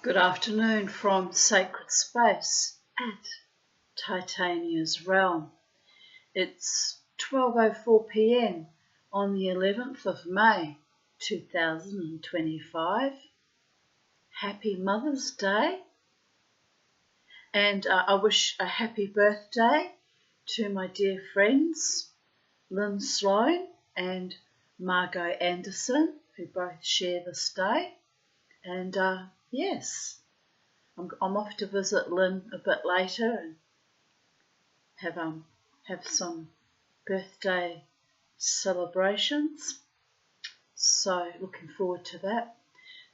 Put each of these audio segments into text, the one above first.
Good afternoon from Sacred Space at Titania's Realm. It's 12:04 p.m. on the 11th of May 2025. Happy Mother's Day, and I wish a happy birthday to my dear friends Lynn Sloan and Margot Anderson, who both share this day. And yes, I'm off to visit Lynn a bit later and have some birthday celebrations. So looking forward to that.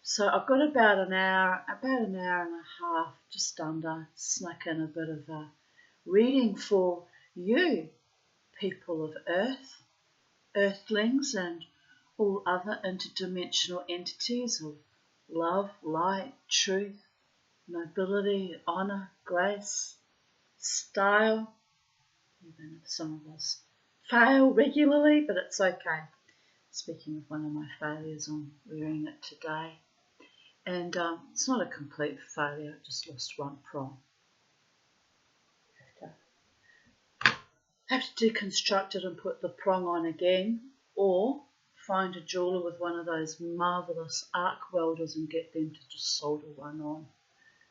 So I've got about an hour and a half, just under, snuck in a bit of a reading for you, people of Earth, Earthlings, and all other interdimensional entities of love, light, truth, nobility, honour, grace, style, even if some of us fail regularly, but it's okay. Speaking of one of my failures, I'm wearing it today. And it's not a complete failure, I just lost one prong. Have to deconstruct it and put the prong on again, or find a jeweler with one of those marvellous arc welders and get them to just solder one on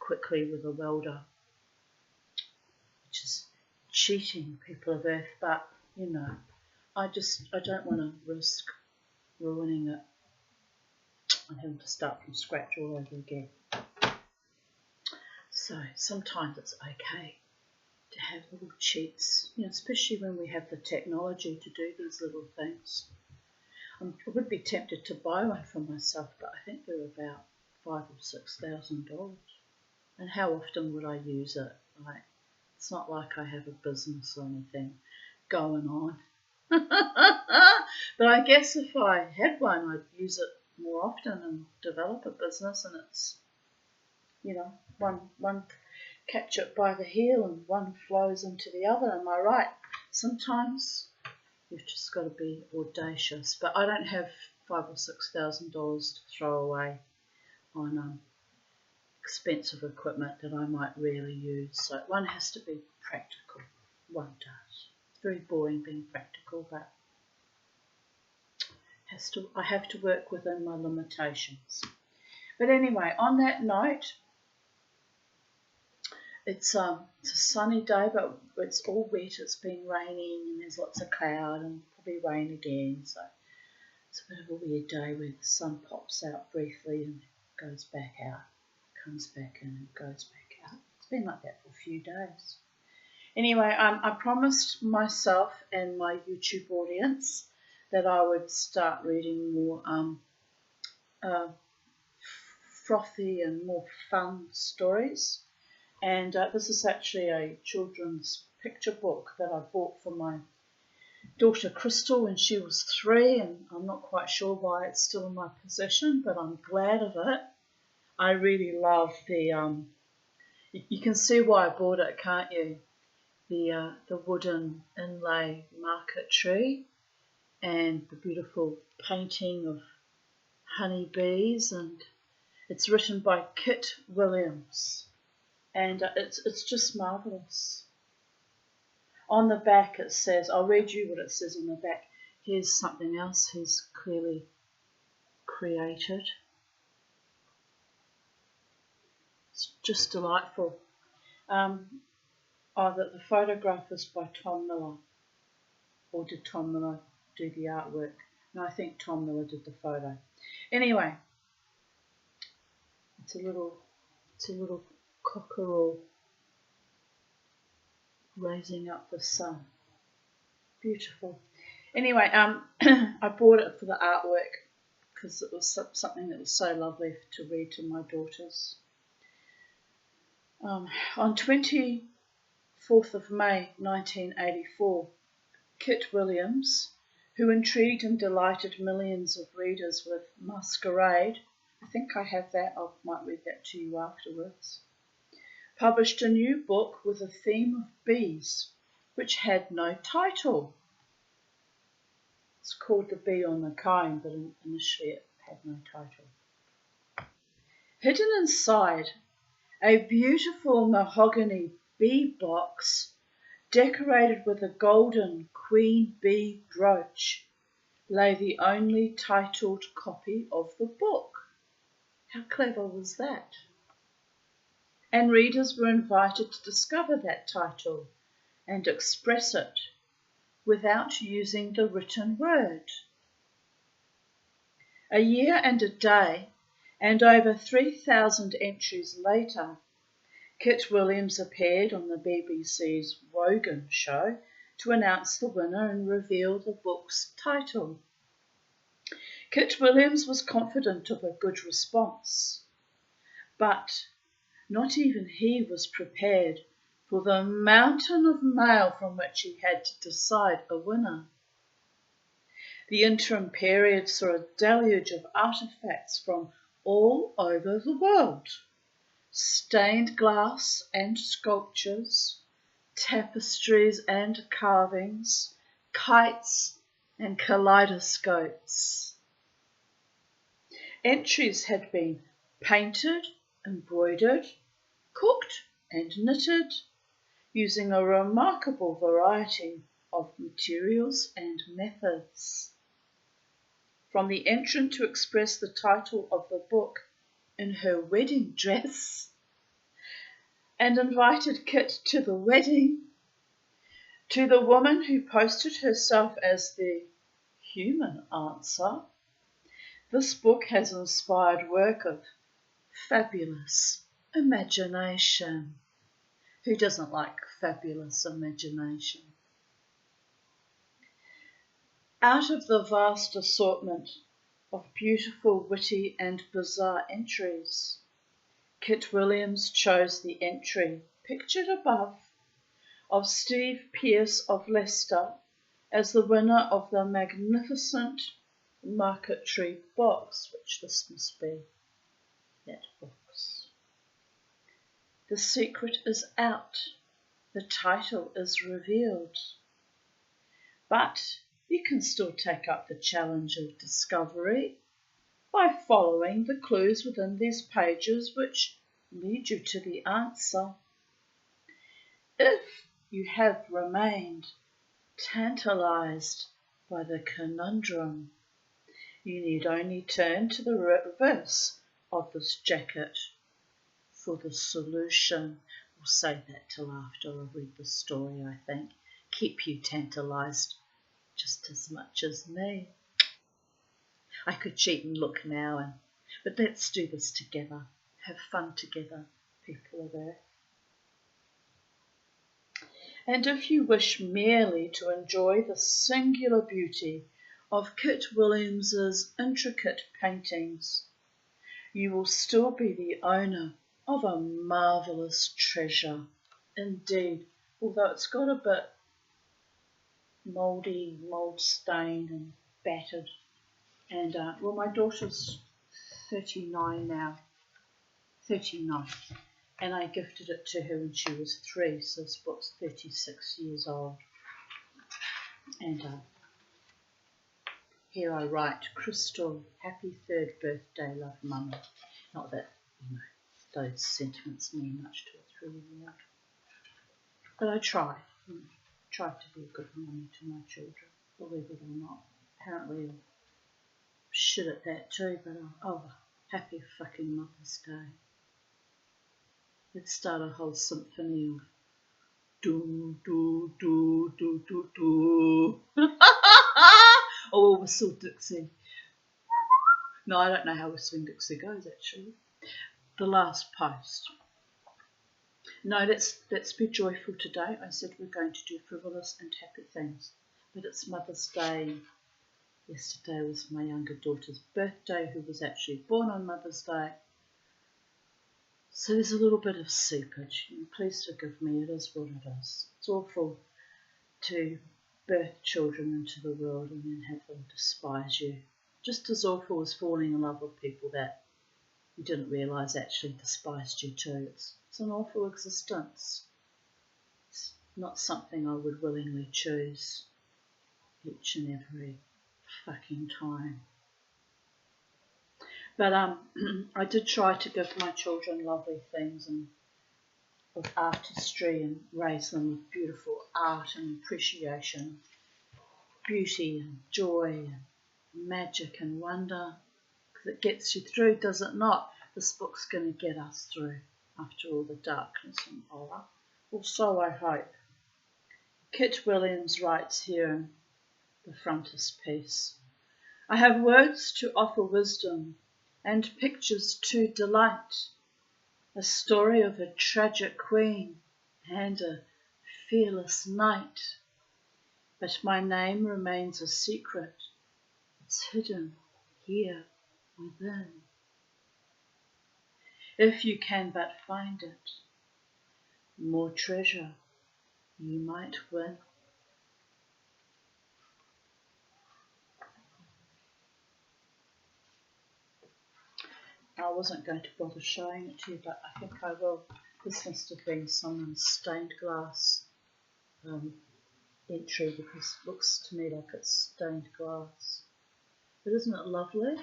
quickly with a welder, which is cheating, people of Earth, but you know, I don't want to risk ruining it and having to start from scratch all over again. So sometimes it's okay to have little cheats, especially when we have the technology to do these little things. I would be tempted to buy one for myself, but I think they're about $5,000 or $6,000. And how often would I use it? Like, it's not like I have a business or anything going on. But I guess if I had one, I'd use it more often and develop a business, and it's, one catch it by the heel and one flows into the other. Am I right? Sometimes you've just got to be audacious. But I don't have $5,000 or $6,000 to throw away on expensive equipment that I might rarely use. So one has to be practical. One does. Very boring being practical, but I have to work within my limitations. But anyway, on that note, it's a sunny day, but it's all wet. It's been raining and there's lots of cloud and probably rain again. So it's a bit of a weird day where the sun pops out briefly and goes back out, comes back in and goes back out. It's been like that for a few days. Anyway, I promised myself and my YouTube audience that I would start reading more frothy and more fun stories. And this is actually a children's picture book that I bought for my daughter Crystal when she was 3, and I'm not quite sure why it's still in my possession, but I'm glad of it. I really love the, you can see why I bought it, can't you? The wooden inlay marquetry and the beautiful painting of honeybees, and it's written by Kit Williams. And it's just marvellous. On the back it says, I'll read you what it says on the back. Here's something else he's clearly created. It's just delightful. That the photograph is by Tom Miller. Or did Tom Miller do the artwork? No, I think Tom Miller did the photo. Anyway, it's a little cockerel raising up the sun. Beautiful. Anyway, I bought it for the artwork because it was something that was so lovely to read to my daughters. On 24th of May 1984, Kit Williams, who intrigued and delighted millions of readers with Masquerade, I think I have that, I might read that to you afterwards, published a new book with a theme of bees, which had no title. It's called The Bee on the Comb, but initially it had no title. Hidden inside a beautiful mahogany bee box decorated with a golden queen bee brooch lay the only titled copy of the book. How clever was that? And readers were invited to discover that title and express it without using the written word. A year and a day, and over 3,000 entries later, Kit Williams appeared on the BBC's Wogan show to announce the winner and reveal the book's title. Kit Williams was confident of a good response, but not even he was prepared for the mountain of mail from which he had to decide a winner. The interim period saw a deluge of artefacts from all over the world. Stained glass and sculptures, tapestries and carvings, kites and kaleidoscopes. Entries had been painted, embroidered, cooked and knitted, using a remarkable variety of materials and methods. From the entrant to express the title of the book in her wedding dress and invited Kit to the wedding, to the woman who posted herself as the human answer, this book has inspired work of fabulous imagination. Who doesn't like fabulous imagination? Out of the vast assortment of beautiful, witty and bizarre entries, Kit Williams chose the entry, pictured above, of Steve Pearce of Leicester as the winner of the magnificent Marquetry box, which this must be, that box. The secret is out. The title is revealed. But you can still take up the challenge of discovery by following the clues within these pages which lead you to the answer. If you have remained tantalized by the conundrum, you need only turn to the reverse of this jacket for the solution. We'll save that till after I've read the story, I think. Keep you tantalized just as much as me. I could cheat and look now, but let's do this together. Have fun together, people of Earth. And if you wish merely to enjoy the singular beauty of Kit Williams's intricate paintings, you will still be the owner of a marvellous treasure. Indeed, although it's got a bit mouldy, mould-stained and battered. And, well, my daughter's 39 now. 39. And I gifted it to her when she was 3, so this book's 36 years old. And here I write, Crystal, happy 3rd birthday, love Mummy. Not that, those sentiments mean much to a 3-year-old. But I try to be a good mummy to my children, believe it or not. Apparently I'm shit at that too, but happy fucking Mother's Day. Let's start a whole symphony of do, do, do, do, do, do. Oh, whistle Dixie. No, I don't know how Whistling Dixie goes, actually. The last post. No, let's be joyful today. I said we're going to do frivolous and happy things. But it's Mother's Day. Yesterday was my younger daughter's birthday, who was actually born on Mother's Day. So there's a little bit of seepage. Please forgive me, it is what it is. It's awful to birth children into the world and then have them despise you. Just as awful as falling in love with people that you didn't realise actually despised you too. It's an awful existence. It's not something I would willingly choose each and every fucking time. But I did try to give my children lovely things and with artistry and raise them with beautiful art and appreciation, beauty and joy and magic and wonder. Because it gets you through, does it not? This book's going to get us through after all the darkness and horror. Or so I hope. Kit Williams writes here in the frontispiece, I have words to offer wisdom and pictures to delight, a story of a tragic queen and a fearless knight. But my name remains a secret, it's hidden here within. If you can but find it, more treasure you might win. I wasn't going to bother showing it to you, but I think I will. This must have been someone's stained glass entry because it looks to me like it's stained glass. But isn't it lovely?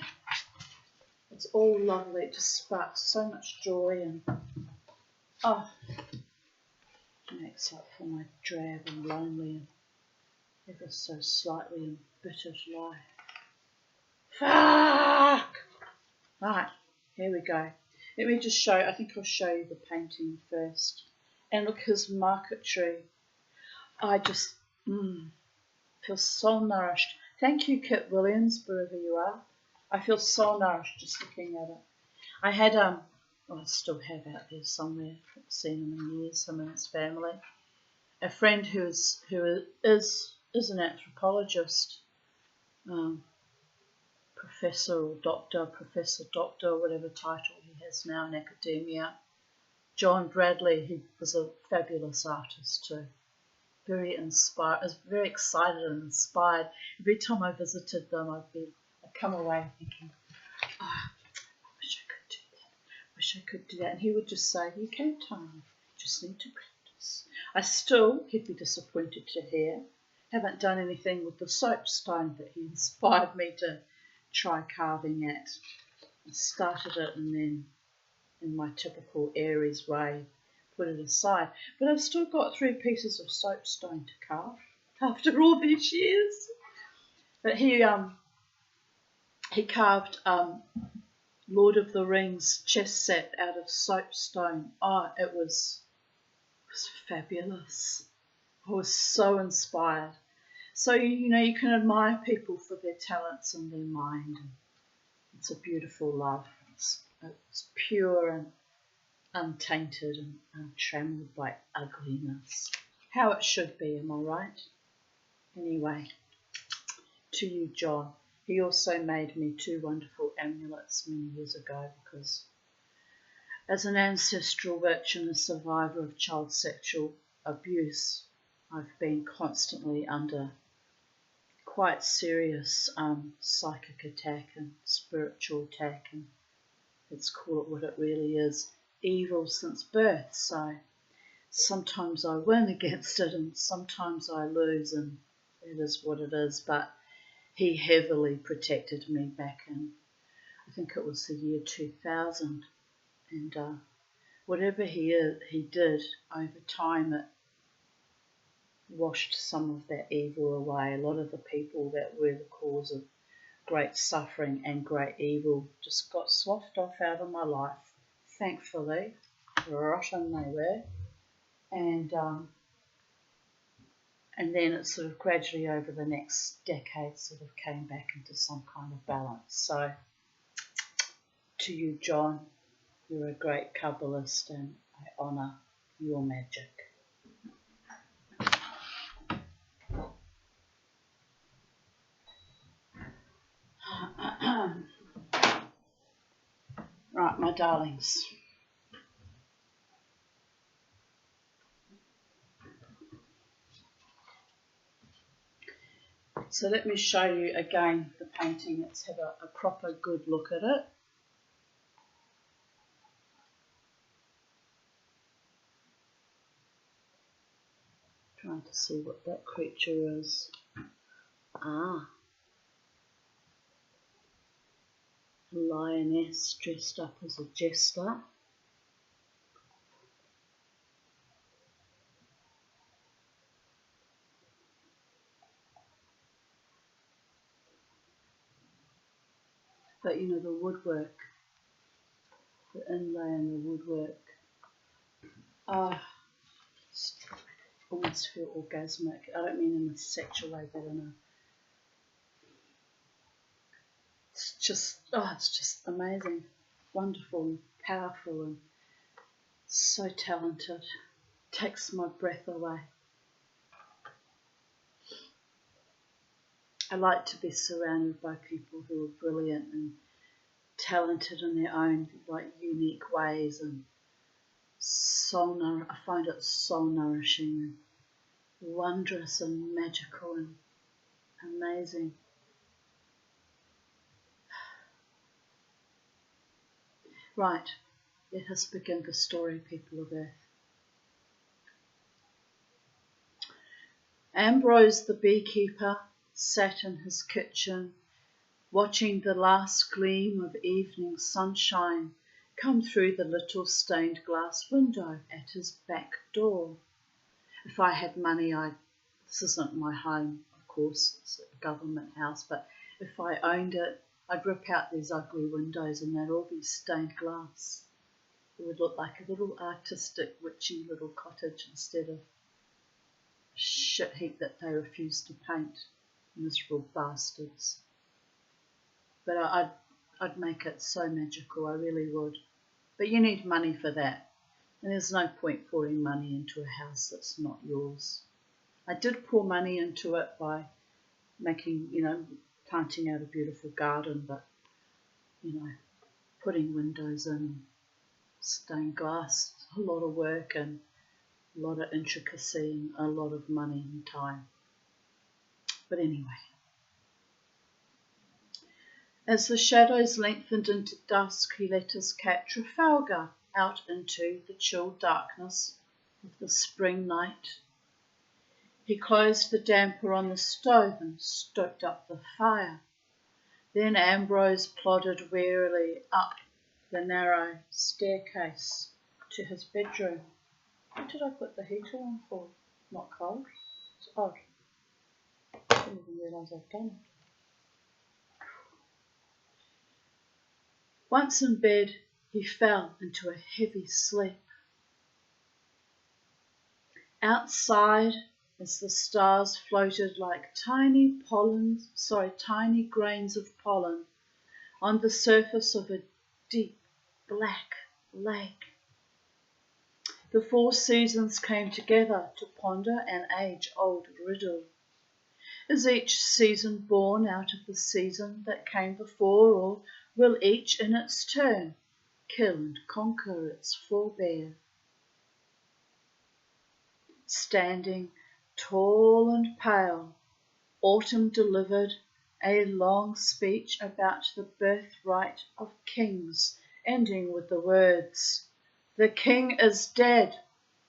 It's all lovely. It just sparks so much joy and makes up for my drab and lonely and ever so slightly embittered life. Fuck! Right, here we go. Let me just show, I think I'll show you the painting first. And look, his marquetry. I just feel so nourished. Thank you, Kit Williams, wherever you are. I feel so nourished just looking at it. I had, I still have out there somewhere, I haven't seen him in years, him and his family. A friend who is an anthropologist, professor, doctor, whatever title he has now in academia. John Bradley, he was a fabulous artist too. Very inspired, I was very excited and inspired. Every time I visited them, I'd come away thinking, I wish I could do that. And he would just say, you can, Tony, you just need to practice. He'd be disappointed to hear, haven't done anything with the soapstone that he inspired me to try carving at. I started it and then, in my typical Aries way, put it aside. But I've still got 3 pieces of soapstone to carve after all these years. But he carved Lord of the Rings chess set out of soapstone. Oh, it was fabulous. I was so inspired. So, you can admire people for their talents and their mind. It's a beautiful love. It's pure and untainted and untrammeled by ugliness. How it should be, am I right? Anyway, to you, John. He also made me 2 wonderful amulets many years ago because as an ancestral witch and a survivor of child sexual abuse, I've been constantly under quite serious psychic attack and spiritual attack, and let's call it what it really is, evil since birth. So sometimes I win against it and sometimes I lose, and it is what it is. But he heavily protected me back in, I think it was the year 2000, and whatever he did over time, it washed some of that evil away. A lot of the people that were the cause of great suffering and great evil just got sloughed off out of my life, thankfully. Rotten they were. And then it sort of gradually over the next decade sort of came back into some kind of balance. So to you, John, you're a great Kabbalist and I honour your magic. Right, my darlings. So let me show you again the painting. Let's have a proper good look at it. Trying to see what that creature is. lioness dressed up as a jester. But you know, the woodwork, the inlay and the woodwork, I almost feel orgasmic. I don't mean in a sexual way, but in a, it's just amazing, wonderful and powerful and so talented. Takes my breath away. I like to be surrounded by people who are brilliant and talented in their own unique ways, and I find it soul nourishing and wondrous and magical and amazing. Right, let us begin the story, people of Earth. Ambrose the beekeeper sat in his kitchen, watching the last gleam of evening sunshine come through the little stained glass window at his back door. If I had money, this isn't my home, of course, it's a government house, but if I owned it, I'd rip out these ugly windows and they'd all be stained glass. It would look like a little artistic, witchy little cottage instead of a shit heap that they refuse to paint. Miserable bastards. But I'd make it so magical, I really would. But you need money for that. And there's no point pouring money into a house that's not yours. I did pour money into it by making, planting out a beautiful garden, but, putting windows in, stained glass, a lot of work and a lot of intricacy and a lot of money and time. But anyway. As the shadows lengthened into dusk, he let his cat Trafalgar out into the chill darkness of the spring night. He closed the damper on the stove and stoked up the fire. Then Ambrose plodded wearily up the narrow staircase to his bedroom. What did I put the heater on for? Not cold? It's odd. I didn't even realise I've done it. Once in bed, he fell into a heavy sleep. Outside, as the stars floated like tiny grains of pollen on the surface of a deep black lake, the four seasons came together to ponder an age-old riddle. Is each season born out of the season that came before, or will each in its turn kill and conquer its forebear? Standing tall and pale, Autumn delivered a long speech about the birthright of kings, ending with the words, "The king is dead,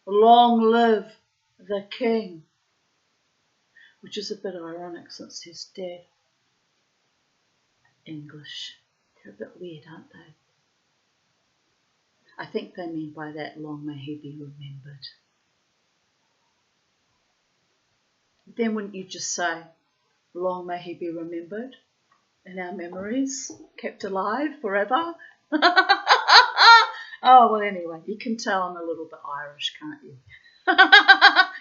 long live the king," which is a bit ironic since he's dead. English, they're a bit weird, aren't they? I think they mean by that, long may he be remembered. Then wouldn't you just say, long may he be remembered in our memories, kept alive forever? Oh, well, anyway, you can tell I'm a little bit Irish, can't you?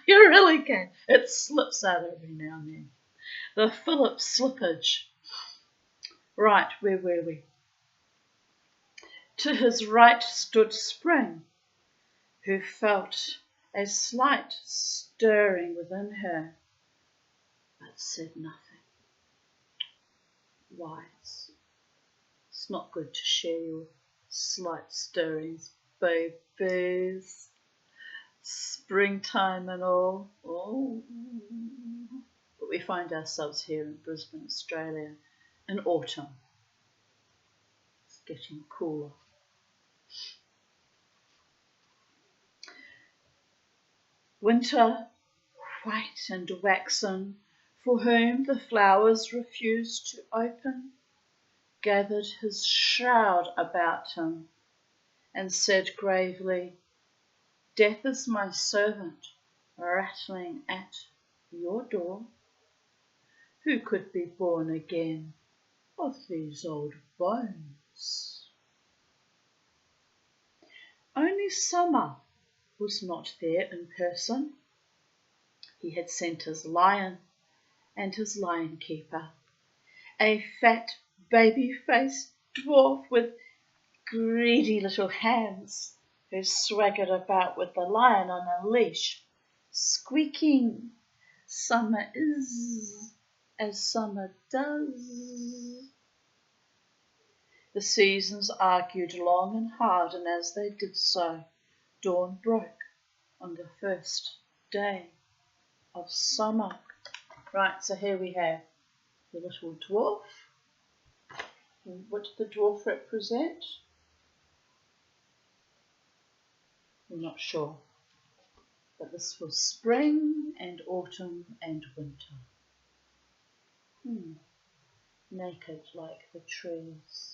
You really can. It slips out every now and then. The Philip slippage. Right, where were we? To his right stood Spring, who felt a slight stirring within her, but said nothing. Wise. It's not good to share your slight stirrings, babies. Springtime and all. Oh. But we find ourselves here in Brisbane, Australia, in autumn. It's getting cooler. Winter, white and waxen, for whom the flowers refuse to open, gathered his shroud about him and said gravely, "Death is my servant, rattling at your door. Who could be born again of these old bones?" Only Summer was not there in person. He had sent his lion and his lion keeper, a fat, baby-faced dwarf with greedy little hands, who swaggered about with the lion on a leash, squeaking, "Summer is as summer does." The seasons argued long and hard, and as they did so, dawn broke on the first day of summer. Right, so here we have the little dwarf. And what did the dwarf represent? We're not sure. But this was spring and autumn and winter. Naked like the trees.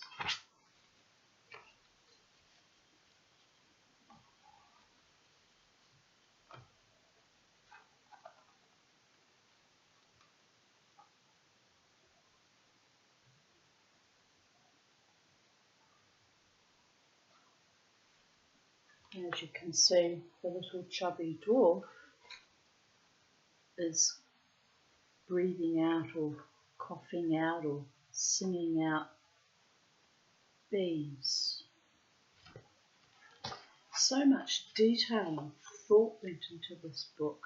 As you can see, the little chubby dwarf is breathing out or coughing out or singing out bees. So much detail and thought went into this book.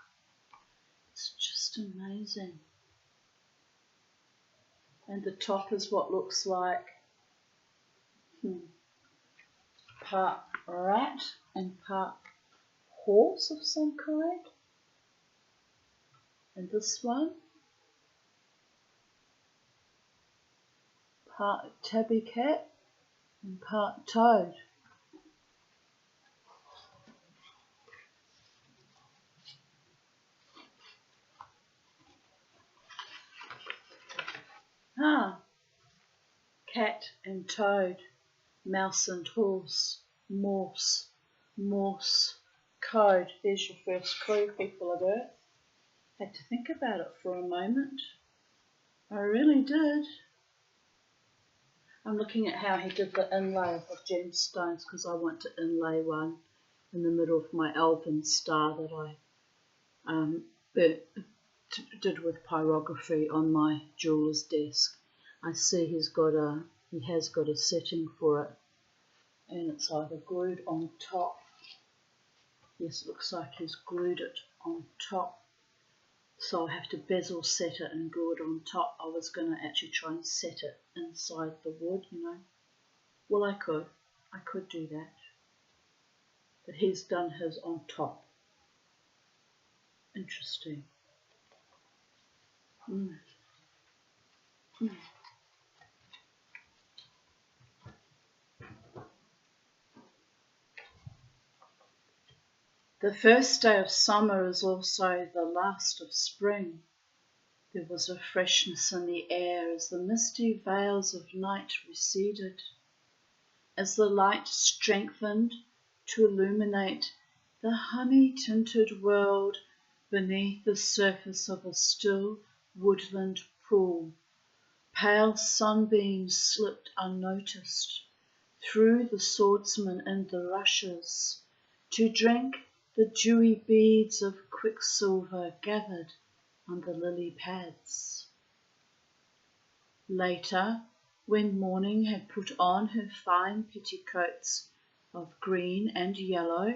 It's just amazing. And the top is what looks like part rat and part horse of some kind. And this one, part tabby cat and part toad. Cat and toad, mouse and horse, Morse, code. There's your first clue, people of Earth. Had to think about it for a moment. I really did. I'm looking at how he did the inlay of gemstones because I want to inlay one in the middle of my elven star that I did with pyrography on my jeweller's desk. I see he has got a setting for it, and it's either glued on top. Yes, it looks like he's glued it on top. So I have to bezel set it and glue it on top. I was going to actually try and set it inside the wood, Well, I could do that. But he's done his on top. Interesting. The first day of summer is also the last of spring. There was a freshness in the air as the misty veils of night receded, as the light strengthened to illuminate the honey-tinted world beneath the surface of a still woodland pool. Pale sunbeams slipped unnoticed through the swordsman in the rushes to drink the dewy beads of quicksilver gathered on the lily pads. Later, when morning had put on her fine petticoats of green and yellow,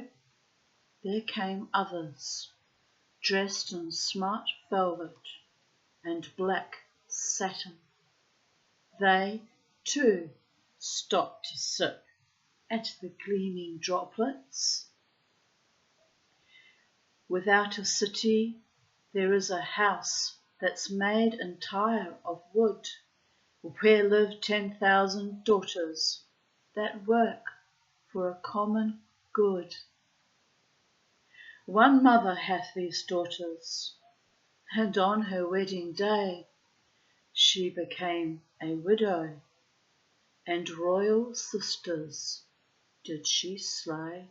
there came others, dressed in smart velvet and black satin. They, too, stopped to sip at the gleaming droplets. Without a city, there is a house that's made entire of wood, where live 10,000 daughters that work for a common good. One mother hath these daughters, and on her wedding day she became a widow, and royal sisters did she slay.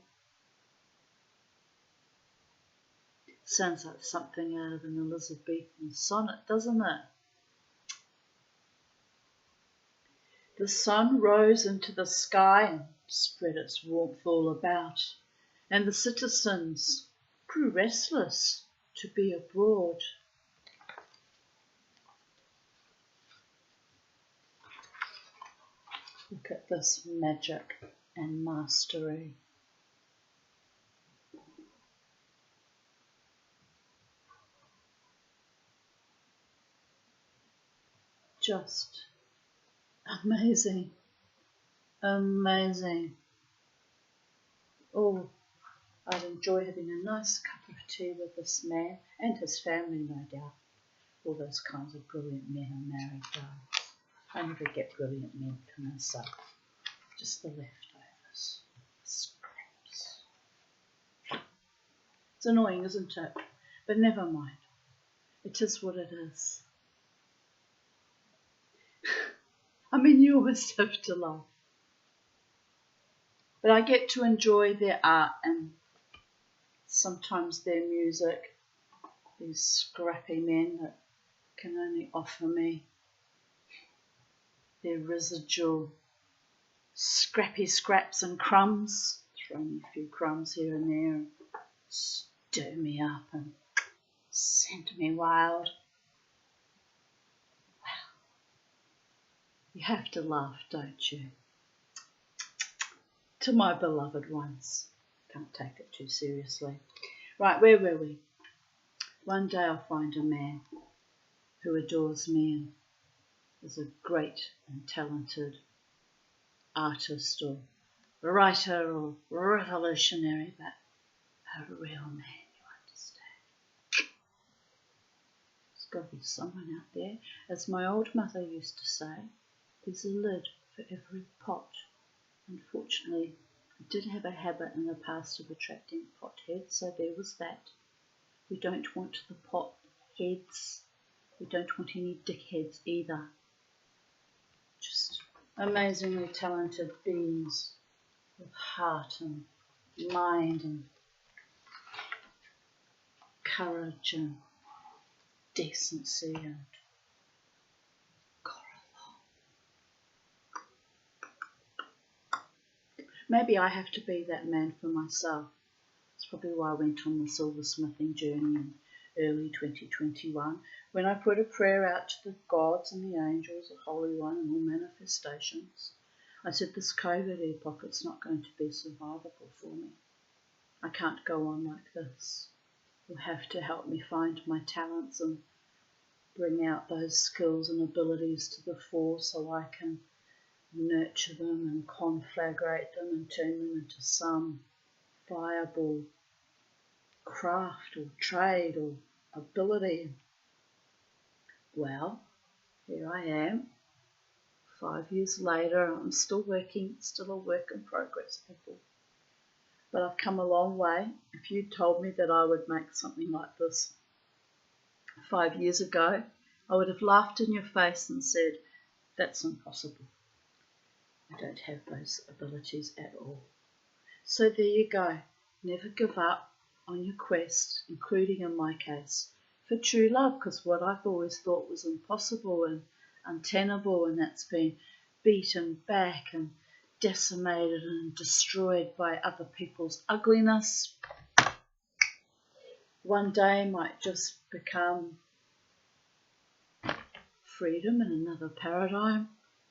Sounds like something out of an Elizabethan sonnet, doesn't it? The sun rose into the sky and spread its warmth all about, and the citizens grew restless to be abroad. Look at this magic and mastery. Just amazing, amazing. Oh, I'd enjoy having a nice cup of tea with this man and his family, no doubt. All those kinds of brilliant men are married, guys. I never get brilliant men to myself. Just the leftovers, scraps. It's annoying, isn't it? But never mind. It is what it is. I mean, you always have to laugh. But I get to enjoy their art and sometimes their music. These scrappy men that can only offer me their residual scrappy scraps and crumbs. Throw me a few crumbs here and there and stir me up and send me wild. Wow. You have to laugh, don't you? To my beloved ones. Can't take it too seriously. Right, where were we? One day I'll find a man who adores me and is a great and talented artist or writer or revolutionary, but a real man, you understand. There's got to be someone out there. As my old mother used to say, there's a lid for every pot. Unfortunately, I did have a habit in the past of attracting potheads, so there was that. We don't want the potheads. We don't want any dickheads either. Just amazingly talented beings with heart and mind and courage and decency and maybe I have to be that man for myself. That's probably why I went on the silversmithing journey in early 2021, when I put a prayer out to the gods and the angels, the Holy One and all manifestations. I said, this COVID epoch, it's not going to be survivable for me. I can't go on like this. You'll have to help me find my talents and bring out those skills and abilities to the fore so I can nurture them and conflagrate them and turn them into some viable craft or trade or ability. Well, here I am. 5 years later, I'm still working, still a work in progress, people. But I've come a long way. If you told me that I would make something like this 5 years ago, I would have laughed in your face and said, that's impossible. I don't have those abilities at all. So there you go. Never give up on your quest, including in my case, for true love, because what I've always thought was impossible and untenable, and that's been beaten back and decimated and destroyed by other people's ugliness, one day might just become freedom in another paradigm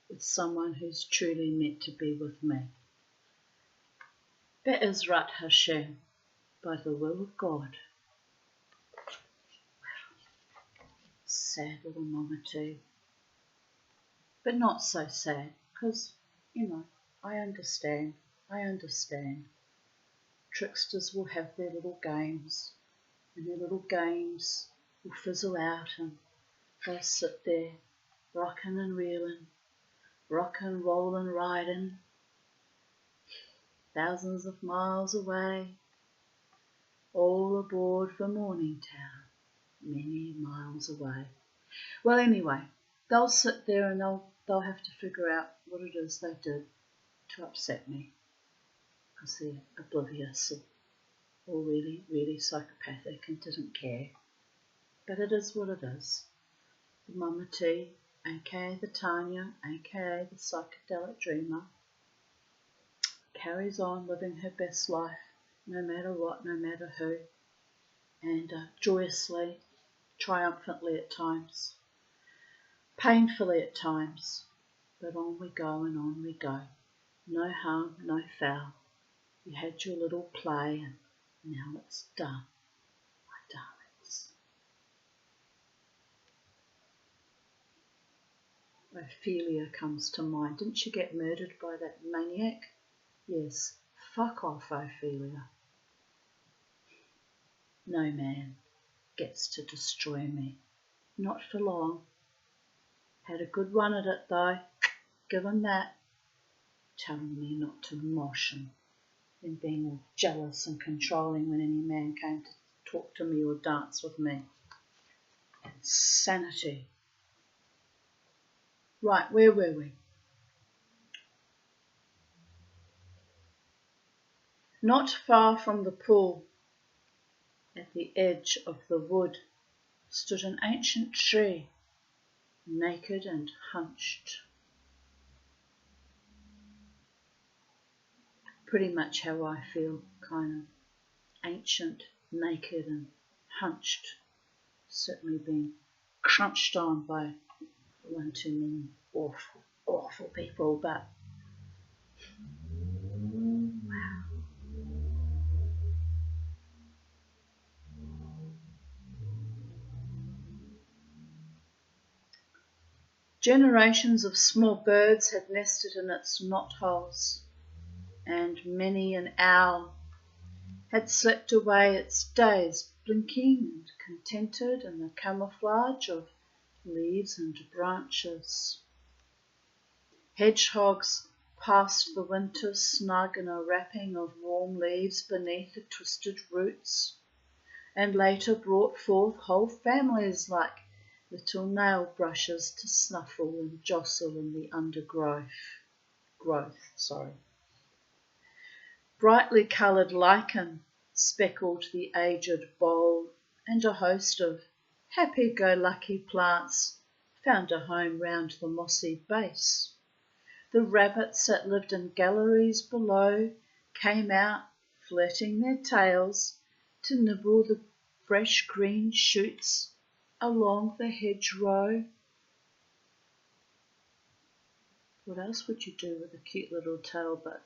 with someone who's truly meant to be with me. Be'ezrat Hashem, by the will of God. Sad little mama too. But not so sad, because, I understand. Tricksters will have their little games, and their little games will fizzle out, and they'll sit there, rocking and reeling, rocking, rolling, riding, thousands of miles away, all aboard for Morningtown, many miles away. Well, anyway, they'll sit there and they'll they'll have to figure out what it is they did to upset me, because they're oblivious or really, really psychopathic and didn't care. But it is what it is. The Mama T, aka the Tanya, aka the psychedelic dreamer, carries on living her best life, no matter what, no matter who, and joyously, triumphantly at times, painfully at times, but on we go and on we go. No harm, no foul. You had your little play and now it's done, my darlings. Ophelia comes to mind. Didn't she get murdered by that maniac? Yes, fuck off, Ophelia. No man gets to destroy me. Not for long. Had a good run at it though. Give him that. Telling me not to mosh and then being all jealous and controlling when any man came to talk to me or dance with me. Insanity. Right, where were we? Not far from the pool, at the edge of the wood, stood an ancient tree, naked and hunched. Pretty much how I feel, kind of ancient, naked and hunched. Certainly being crunched on by one too many awful, awful people, but wow. Generations of small birds had nested in its knotholes, and many an owl had slept away its days, blinking and contented in the camouflage of leaves and branches. Hedgehogs passed the winter snug in a wrapping of warm leaves beneath the twisted roots, and later brought forth whole families like little nail brushes to snuffle and jostle in the undergrowth. Brightly coloured lichen speckled the aged bole, and a host of happy-go-lucky plants found a home round the mossy base. The rabbits that lived in galleries below came out, flirting their tails, to nibble the fresh green shoots along the hedgerow. What else would you do with a cute little tail but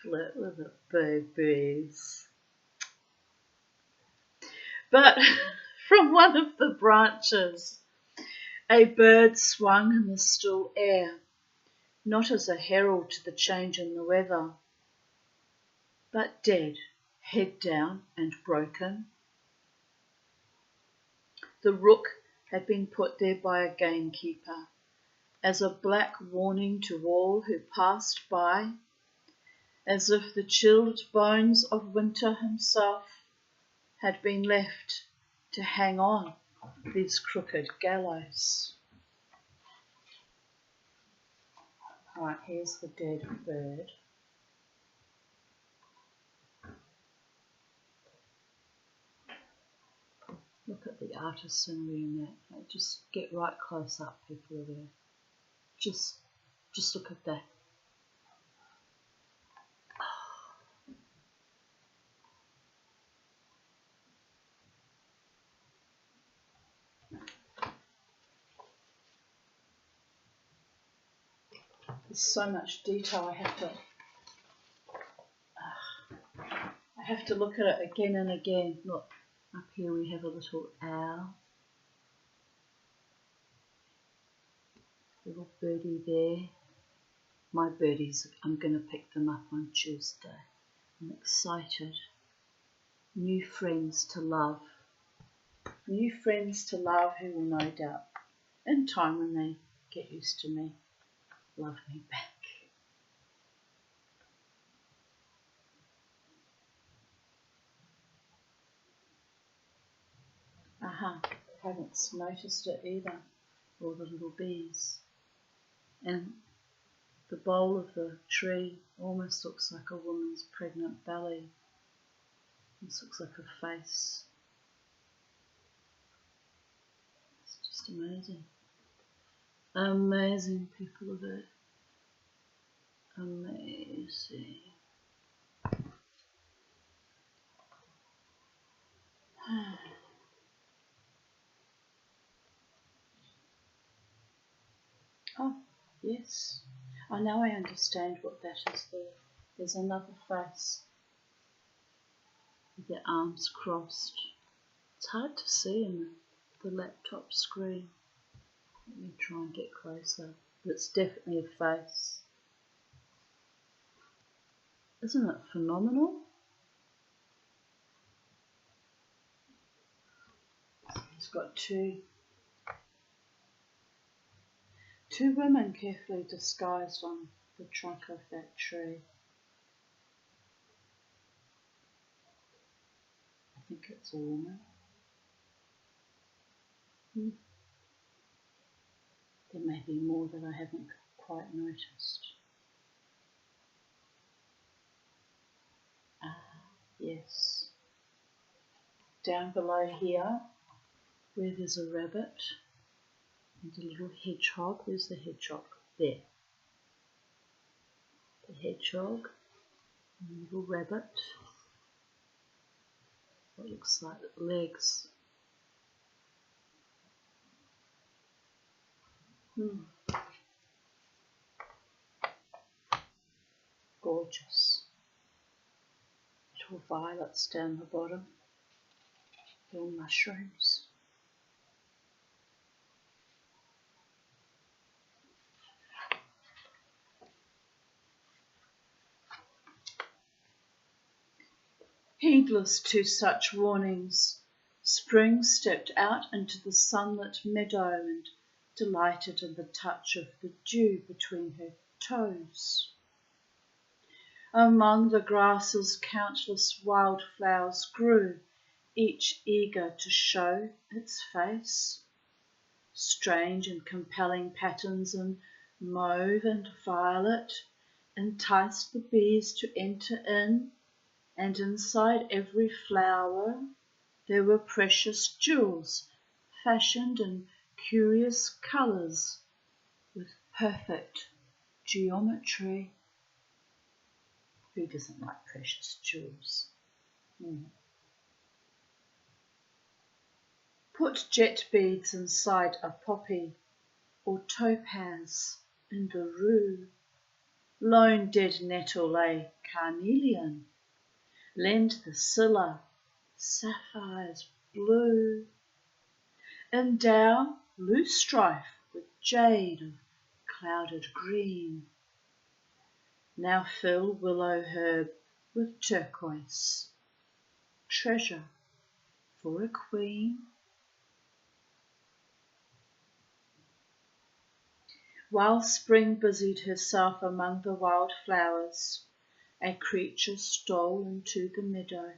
flirt with the babies? But from one of the branches a bird swung in the still air, not as a herald to the change in the weather, but dead, head down and broken. The rook had been put there by a gamekeeper, as a black warning to all who passed by, as if the chilled bones of winter himself had been left to hang on these crooked gallows. Right, here's the dead bird. Look at the artisanry in that. Like, just get right close up, people are there. Just look at that. There's so much detail. I have to look at it again and again. Look, up here we have a little owl. Little birdie there. My birdies, I'm going to pick them up on Tuesday. I'm excited. New friends to love. New friends to love who will no doubt, in time when they get used to me, love me back. Haven't noticed it either. all the little bees. And the bole of the tree almost looks like a woman's pregnant belly. This looks like a face. It's just amazing. Amazing, people of Earth. Amazing. Oh, yes. Oh, now I understand what that is there. There's another face with their arms crossed. It's hard to see in the laptop screen. Let me try and get closer. But it's definitely a face. Isn't it phenomenal? It's got two women carefully disguised on the trunk of that tree. I think it's a woman. There may be more that I haven't quite noticed. Ah, yes. Down below here, where there's a rabbit and a little hedgehog. Where's the hedgehog? There. The hedgehog and the little rabbit. What looks like legs. Gorgeous. Little violets down the bottom. Little mushrooms. Heedless to such warnings, Spring stepped out into the sunlit meadow and delighted in the touch of the dew between her toes. Among the grasses countless wildflowers grew, each eager to show its face. Strange and compelling patterns in mauve and violet enticed the bees to enter in, and inside every flower there were precious jewels fashioned in curious colours with perfect geometry. Who doesn't like precious jewels? Put jet beads inside a poppy, or topaz in the rue. Lone dead nettle lay carnelian. Lend the scilla, sapphires blue. Endow loosestrife with jade of clouded green. Now fill willow herb with turquoise. Treasure for a queen. While Spring busied herself among the wild flowers, a creature stole into the meadow,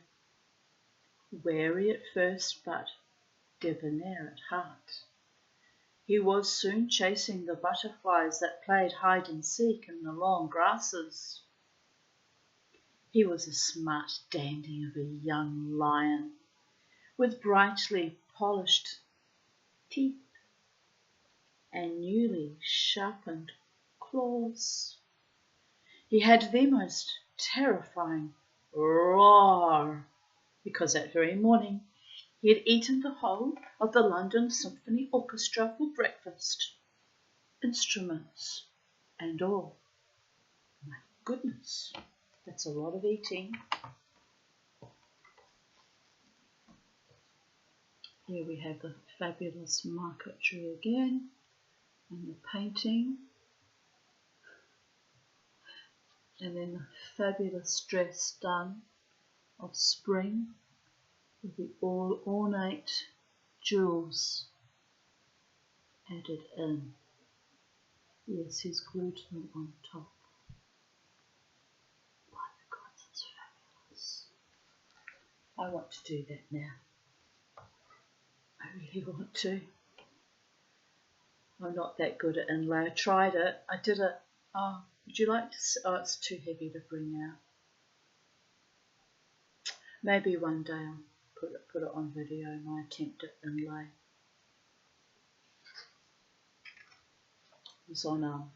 wary at first but debonair at heart. He was soon chasing the butterflies that played hide and seek in the long grasses. He was a smart dandy of a young lion, with brightly polished teeth and newly sharpened claws. He had the most terrifying roar, because that very morning he had eaten the whole of the London Symphony Orchestra for breakfast, instruments and all. My goodness, that's a lot of eating. Here we have the fabulous marquetry again, and the painting, and then the fabulous dress done of Spring with the all ornate jewels added in. Yes, he's glued them on top. My God, that's fabulous. I want to do that now. I really want to. I'm not that good at inlay. I tried it. I did it. Oh, would you like to see? Oh, it's too heavy to bring out. Maybe one day I'll put it on video, my attempt at inlay. It was on a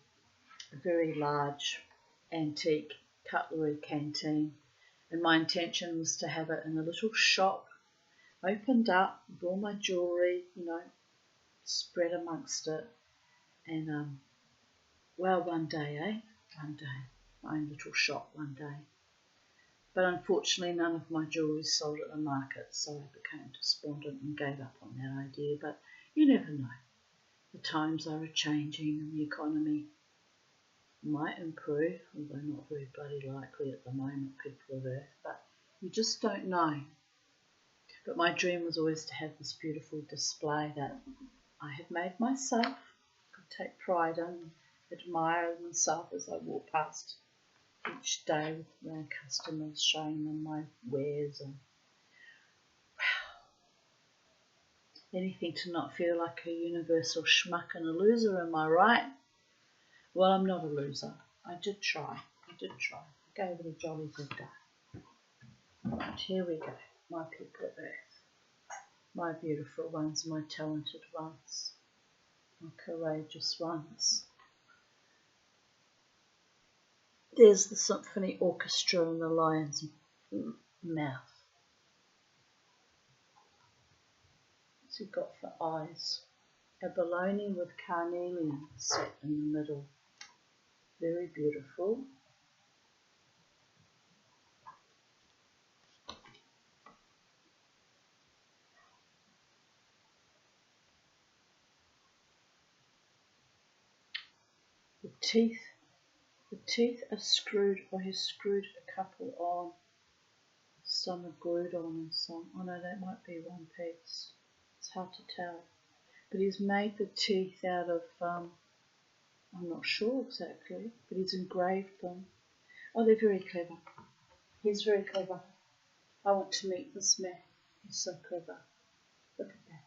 very large antique cutlery canteen, and my intention was to have it in a little shop, opened up with all my jewellery, spread amongst it, and one day, my own little shop one day. But unfortunately none of my jewellery sold at the market, so I became despondent and gave up on that idea. But you never know. The times are a-changing and the economy might improve, although not very bloody likely at the moment, people of Earth, but you just don't know. But my dream was always to have this beautiful display that I have made myself. I could take pride in, admire myself as I walk past each day with my customers, showing them my wares, and anything to not feel like a universal schmuck and a loser, am I right? Well, I'm not a loser. I did try. I gave it a jolly good go. Right, here we go. My people of Earth. My beautiful ones, my talented ones, my courageous ones. There's the symphony orchestra and the lion's mouth. What's he got for eyes? Abalone with carnelian set in the middle. Very beautiful. The teeth are screwed, or he's screwed a couple on. Some are glued on and some, oh no, that might be one piece. It's hard to tell. But he's made the teeth out of, I'm not sure exactly, but he's engraved them. Oh, they're very clever. He's very clever. I want to meet this man. He's so clever. Look at that.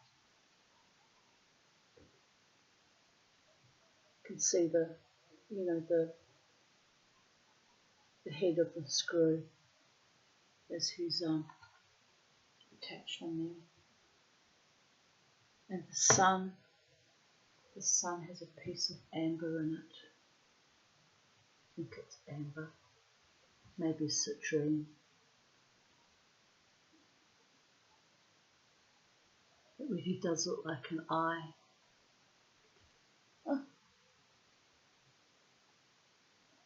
You can see the head of the screw as he's attached on there. And the sun has a piece of amber in it. I think it's amber, maybe citrine. It really does look like an eye. Oh.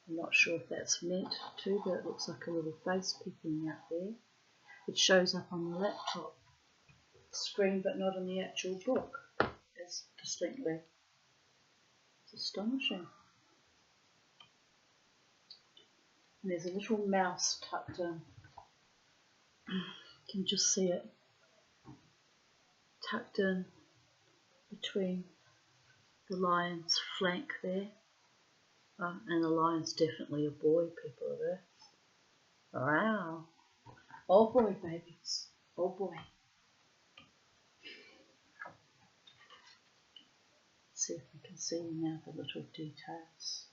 I'm not sure if that's meant to, but it looks like a little face peeking out there. It shows up on the laptop screen, but not in the actual book as distinctly. It's astonishing. And there's a little mouse tucked in. You can just see it tucked in between the lion's flank there. And the lion's definitely a boy, people of Earth. Wow. Oh boy, babies. Oh boy. Let's see if we can see now the little details.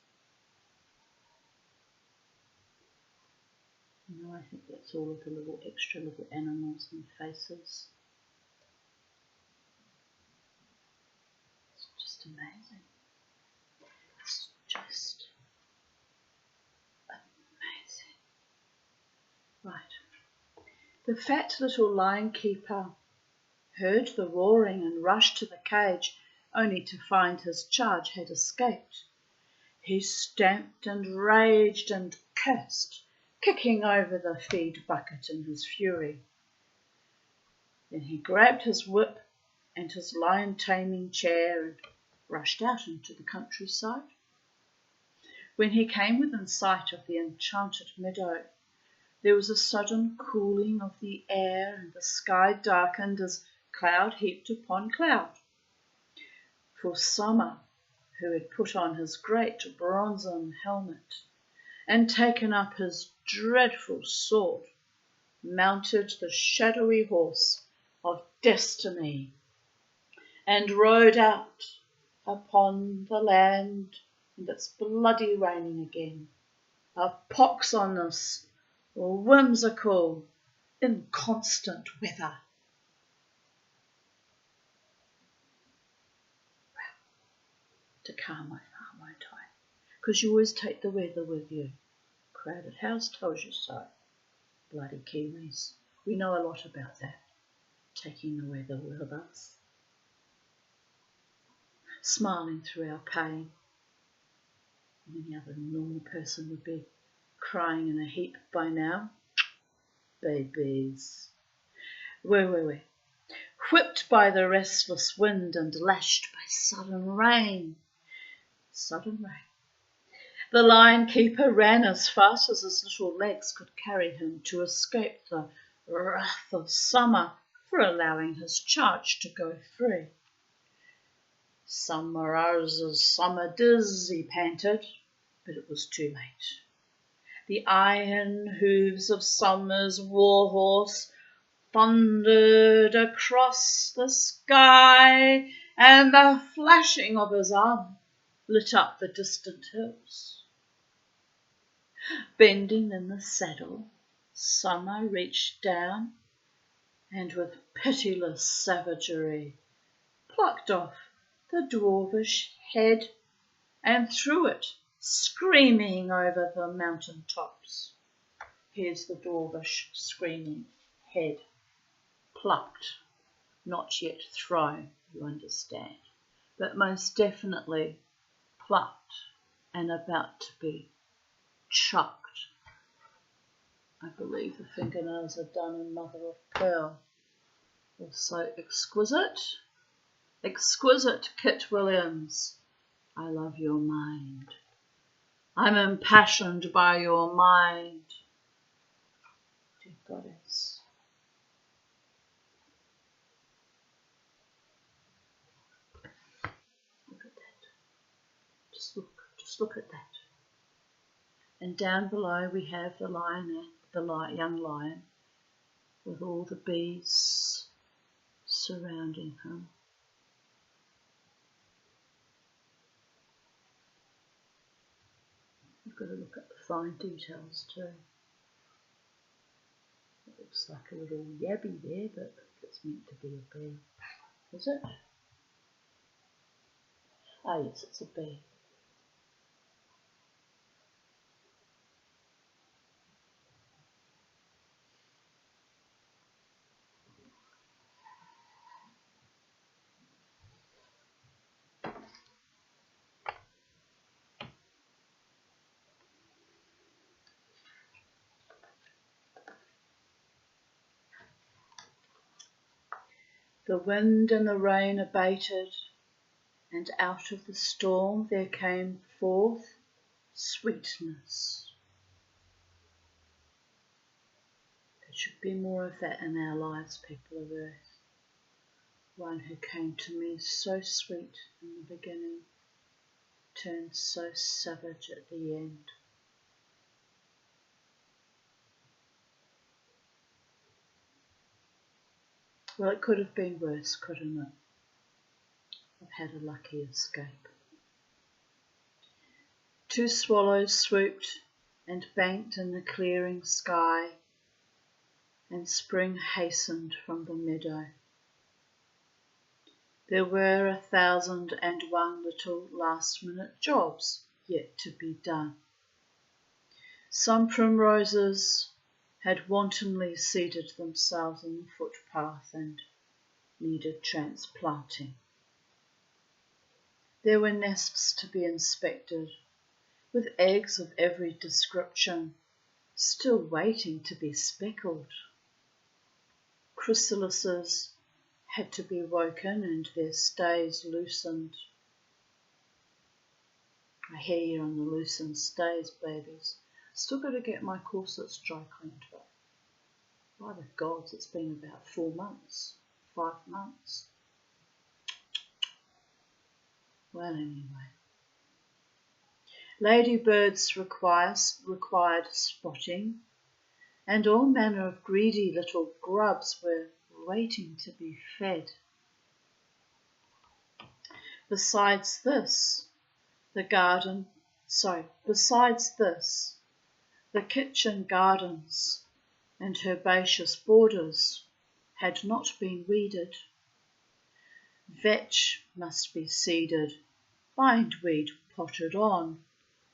I think that's all of the little extra little animals and faces. It's just amazing. It's just amazing. Right. The fat little lion keeper heard the roaring and rushed to the cage, only to find his charge had escaped. He stamped and raged and cursed, kicking over the feed bucket in his fury. Then he grabbed his whip and his lion taming chair and rushed out into the countryside. When he came within sight of the enchanted meadow, there was a sudden cooling of the air, and the sky darkened as cloud heaped upon cloud. For Summer, who had put on his great bronzen helmet and taken up his dreadful sword, mounted the shadowy horse of Destiny and rode out upon the land, and it's bloody raining again. A pox on us, whimsical, inconstant weather. To calm my farm, won't I? Because you always take the weather with you. Crowded house tells you so. Bloody Kiwis. We know a lot about that. Taking the weather with us. Smiling through our pain. Any other normal person would be crying in a heap by now. Babies. Wait. Whipped by the restless wind and lashed by sudden rain. The lion-keeper ran as fast as his little legs could carry him to escape the wrath of summer for allowing his charge to go free. Summer ours as summer diz, he panted, but it was too late. The iron hooves of summer's warhorse thundered across the sky, and the flashing of his arm lit up the distant hills. Bending in the saddle, Summer reached down and with pitiless savagery plucked off the dwarfish head and threw it screaming over the mountain tops. Here's the dwarfish screaming head, plucked, not yet thrown, you understand, but most definitely plucked and about to be chucked. I believe the fingernails are done in mother of pearl. Also exquisite. Exquisite, Kit Williams. I love your mind. I'm impassioned by your mind. Dear goddess. Look at that. Just look at that. And down below we have the young lion, with all the bees surrounding him. You've got to look at the fine details too. It looks like a little yabby there, but it's meant to be a bee. Is it? Ah yes, it's a bee. The wind and the rain abated, and out of the storm there came forth sweetness. There should be more of that in our lives, people of earth. One who came to me so sweet in the beginning turned so savage at the end. Well, it could have been worse, couldn't it? I've had a lucky escape. 2 swallows swooped and banked in the clearing sky, and spring hastened from the meadow. There were 1,001 little last-minute jobs yet to be done. Some primroses had wantonly seeded themselves in the footpath and needed transplanting. There were nests to be inspected, with eggs of every description still waiting to be speckled. Chrysalises had to be woken and their stays loosened. I hear you on the loosened stays, babies. Still got to get my corsets dry cleaned up. By the gods, it's been about 4 months, 5 months. Well, anyway. Ladybirds required spotting, and all manner of greedy little grubs were waiting to be fed. Besides this, the kitchen gardens and herbaceous borders had not been weeded. Vetch must be seeded, bindweed potted on,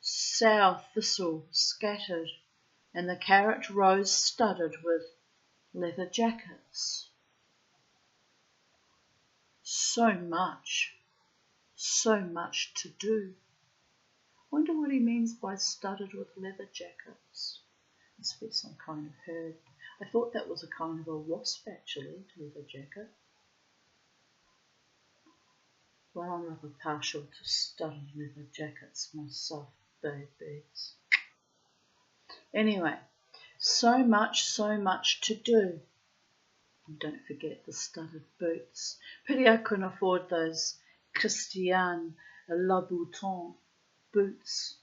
sow thistle scattered, and the carrot rows studded with leather jackets. So much to do. Wonder what he means by studded with leather jackets. Must be some kind of herd. I thought that was a kind of a wasp actually, leather jacket. Well, I'm rather partial to studded leather jackets myself, babies. Anyway, so much to do. And don't forget the studded boots. Pity I couldn't afford those Christian Louboutin boots.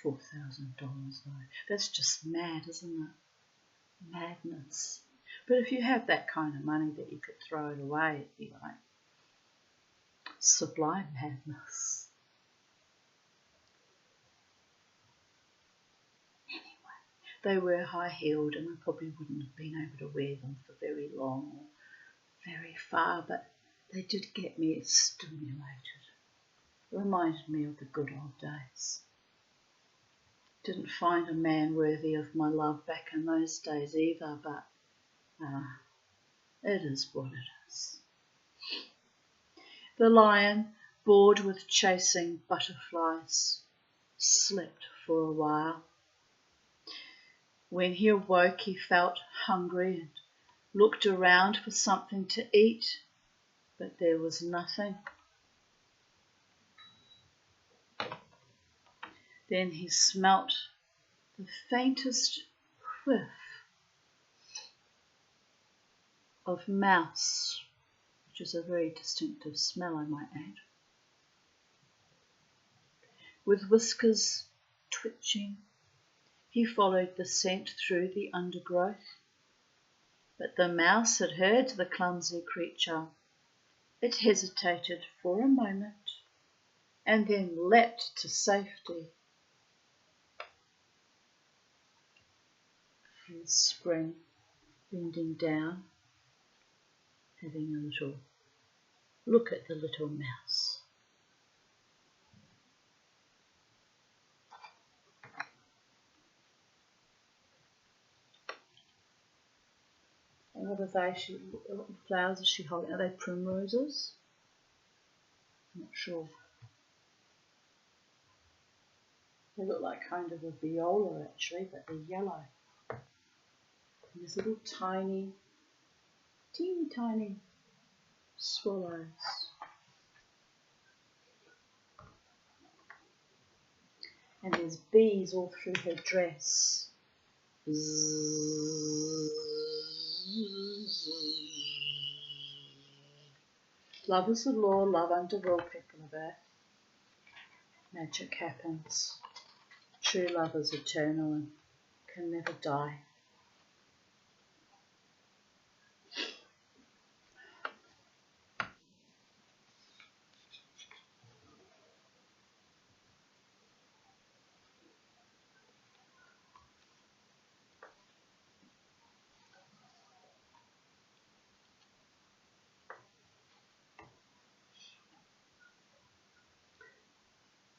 $4,000 though. That's just mad, isn't it? Madness. But if you have that kind of money that you could throw it away, it'd be like sublime madness. Anyway, they were high-heeled and I probably wouldn't have been able to wear them for very long or very far, but they did get me stimulated. It reminded me of the good old days. Didn't find a man worthy of my love back in those days either, but it is what it is. The lion, bored with chasing butterflies, slept for a while. When he awoke, he felt hungry and looked around for something to eat, but there was nothing. Then he smelt the faintest whiff of mouse, which is a very distinctive smell, I might add. With whiskers twitching, he followed the scent through the undergrowth. But the mouse had heard the clumsy creature. It hesitated for a moment and then leapt to safety. And Spring, bending down, having a little look at the little mouse. And what flowers is she holding? Are they primroses? I'm not sure. They look like kind of a viola actually, but they're yellow. And there's little teeny tiny swallows. And there's bees all through her dress. Love is the law, love under will, people of earth. Magic happens. True love is eternal and can never die.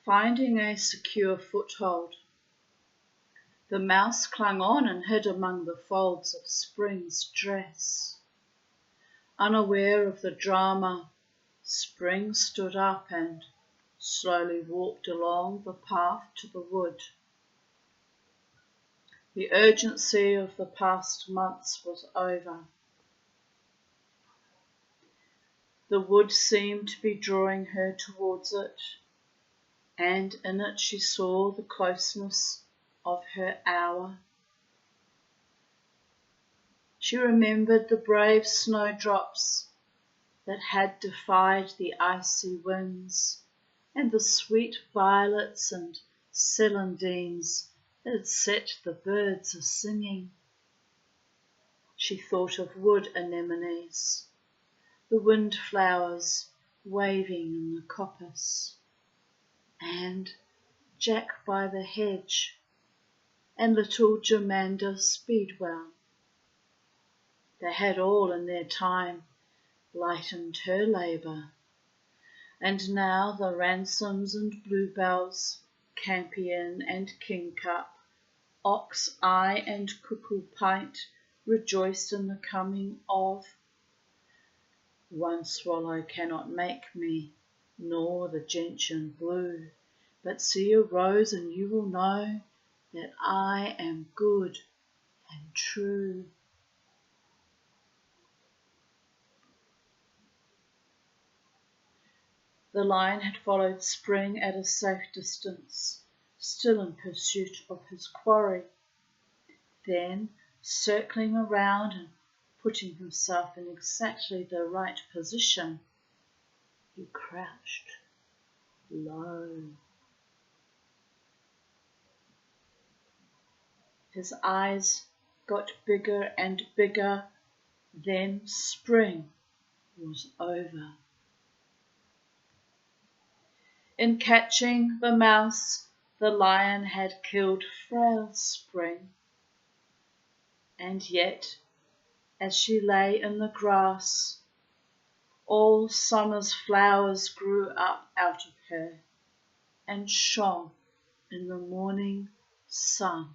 Finding a secure foothold, the mouse clung on and hid among the folds of Spring's dress. Unaware of the drama, Spring stood up and slowly walked along the path to the wood. The urgency of the past months was over. The wood seemed to be drawing her towards it, and in it she saw the closeness of her hour. She remembered the brave snowdrops that had defied the icy winds, and the sweet violets and celandines that had set the birds a-singing. She thought of wood anemones, the windflowers waving in the coppice, and Jack by the hedge, and little Jemanda Speedwell. They had all in their time lightened her labour, and now the Ransoms and Bluebells, Campion and Kingcup, Ox Eye and Cuckoo Pint rejoiced in the coming of one swallow cannot make me, nor the gentian blue, but see a rose and you will know that I am good and true. The lion had followed Spring at a safe distance, still in pursuit of his quarry. Then, circling around and putting himself in exactly the right position, he crouched low. His eyes got bigger and bigger, then Spring was over. In catching the mouse, the lion had killed frail Spring, and yet, as she lay in the grass, all summer's flowers grew up out of her and shone in the morning sun.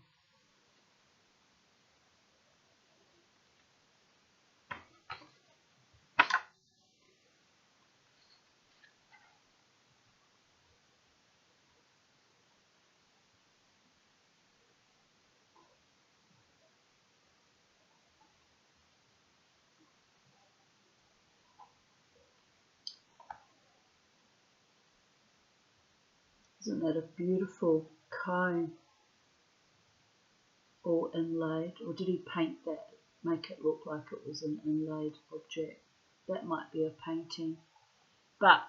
Isn't that a beautiful comb, all inlaid? Or did he paint that, make it look like it was an inlaid object? That might be a painting. But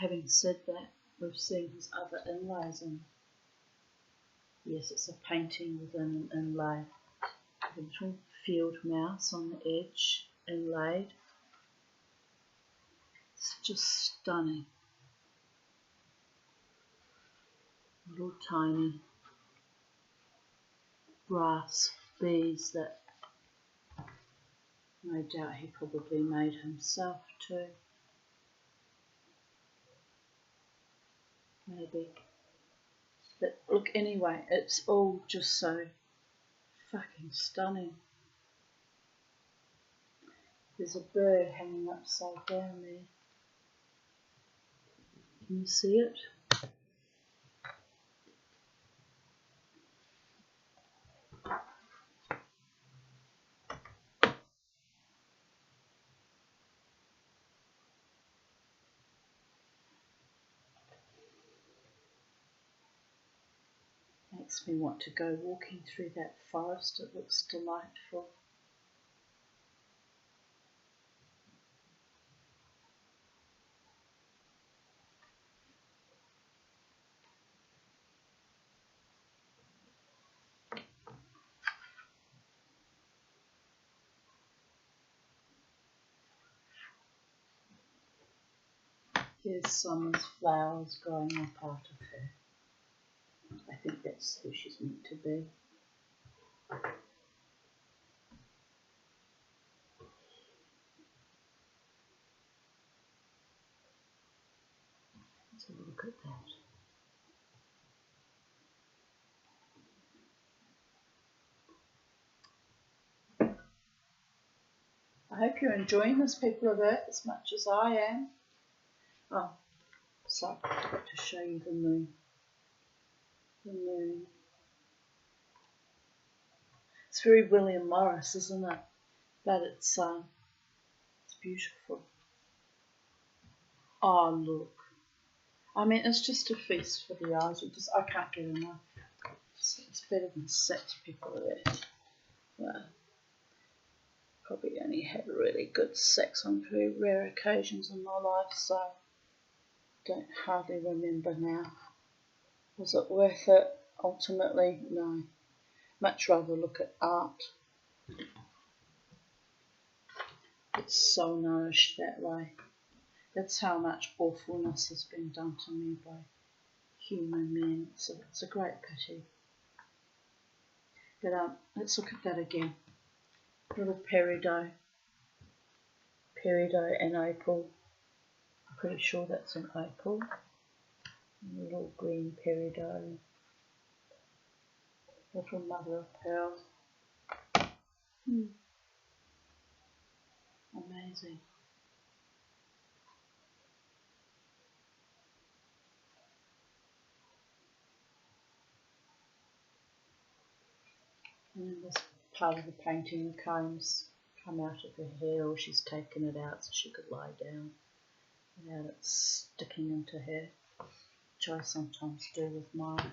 having said that, we've seen his other inlays, and yes, it's a painting within an inlay. A little field mouse on the edge, inlaid. It's just stunning. Little tiny brass bees that no doubt he probably made himself too. Maybe. But look, anyway, it's all just so fucking stunning. There's a bird hanging upside down there. Can you see it? Makes me want to go walking through that forest. It looks delightful. Here's summer's flowers growing up out of her. I think that's who she's meant to be. Let's have a look at that. I hope you're enjoying this, people of Earth, as much as I am. Oh, sorry, I forgot to show you the moon. The moon. It's very William Morris, isn't it? But it's beautiful. Oh, look. I mean, it's just a feast for the eyes. I can't get enough. It's better than sex, people of Earth. Well, probably only had really good sex on very rare occasions in my life, so don't hardly remember now. Was it worth it? Ultimately, no. Much rather look at art. It's so nourished that way. That's how much awfulness has been done to me by human men. So it's a great pity. But let's look at that again. Little peridot and opal. I'm pretty sure that's an opal. A little green peridot. Little mother of pearl. Amazing. And then this part of the painting, the combs come out of her hair, or she's taken it out so she could lie down without it sticking into her, which I sometimes do with mine.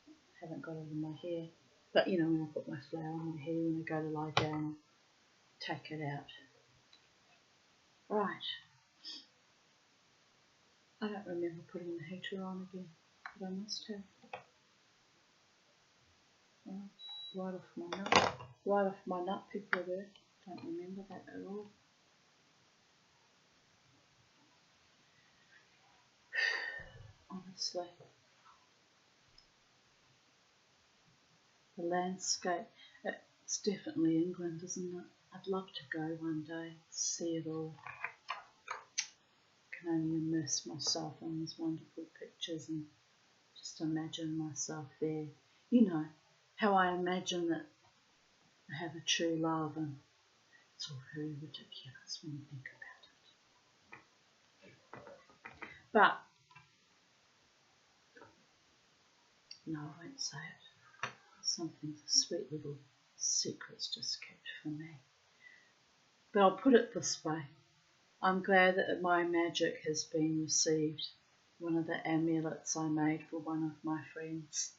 I haven't got it in my hair, but you know, when I put my flower in my hair, when I go to lie down, I'll take it out. Right. I don't remember putting the heater on again, but I must have. Right off my nut people there. Don't remember that at all. Honestly. The landscape, it's definitely England, isn't it? I'd love to go one day, see it all. I can only immerse myself in these wonderful pictures and just imagine myself there. You know, how I imagine that I have a true love, and it's all very ridiculous when you think about it. But, no, I won't say it. Something, sweet little secrets just kept for me. But I'll put it this way. I'm glad that my magic has been received. One of the amulets I made for one of my friends.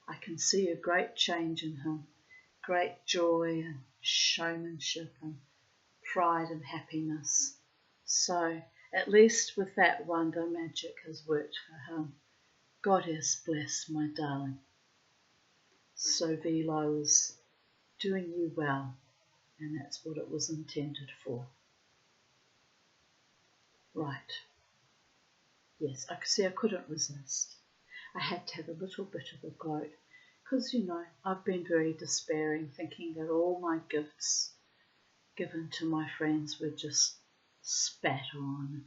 I can see a great change in him. Great joy and showmanship and pride and happiness. So, at least with that wonder, magic has worked for him. God has blessed my darling. So Velo is doing you well, and that's what it was intended for. Right. Yes, I couldn't resist. I had to have a little bit of a gloat, because, you know, I've been very despairing, thinking that all my gifts given to my friends were just spat on,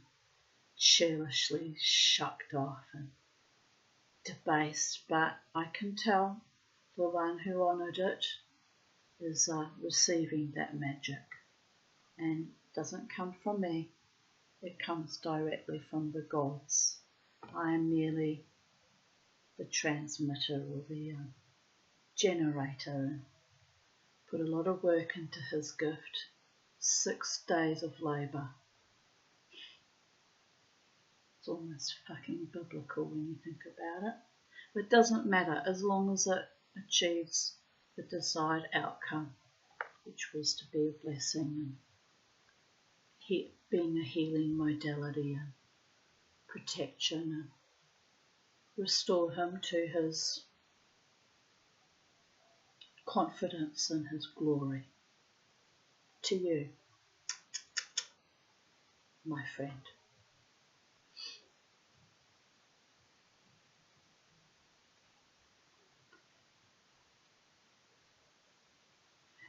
churlishly shucked off and debased, but I can tell the one who honoured it is receiving that magic, and doesn't come from me, it comes directly from the gods. I am merely the transmitter or the generator, and put a lot of work into his gift. 6 days of labour. It's almost fucking biblical when you think about it. But it doesn't matter as long as it achieves the desired outcome, which was to be a blessing and being a healing modality and protection, and restore him to his confidence in his glory. To you, my friend.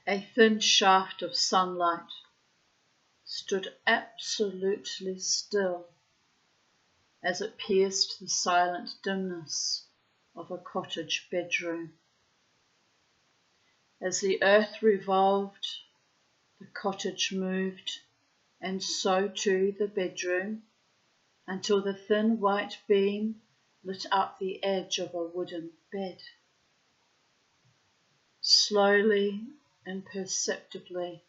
A thin shaft of sunlight stood absolutely still as it pierced the silent dimness of a cottage bedroom. As the earth revolved, the cottage moved, and so too the bedroom, until the thin white beam lit up the edge of a wooden bed. Slowly, imperceptibly,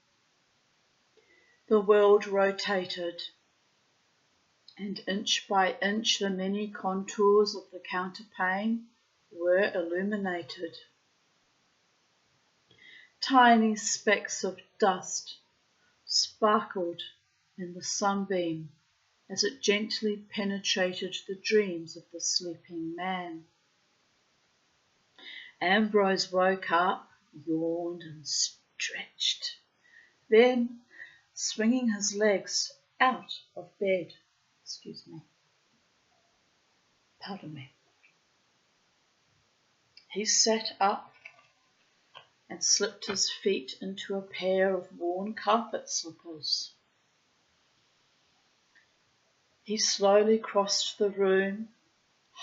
the world rotated, and inch by inch the many contours of the counterpane were illuminated. Tiny specks of dust sparkled in the sunbeam as it gently penetrated the dreams of the sleeping man. Ambrose woke up, yawned and stretched. Then, swinging his legs, out of bed. Excuse me. Pardon me. He sat up and slipped his feet into a pair of worn carpet slippers. He slowly crossed the room,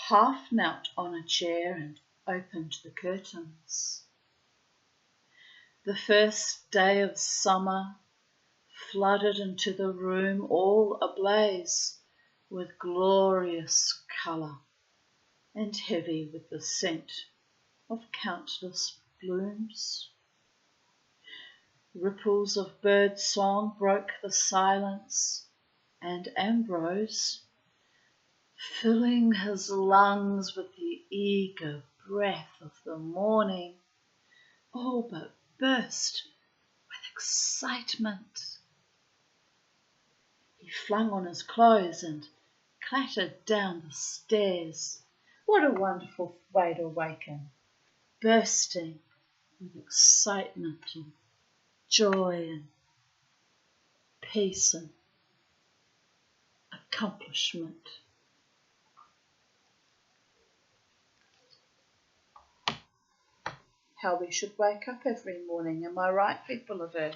half knelt on a chair and opened the curtains. The first day of summer flooded into the room all ablaze with glorious colour and heavy with the scent of countless blooms. Ripples of bird song broke the silence, and Ambrose, filling his lungs with the eager breath of the morning, all but burst with excitement. He flung on his clothes and clattered down the stairs. What a wonderful way to awaken, bursting with excitement and joy and peace and accomplishment. How we should wake up every morning, am I right, people of Earth?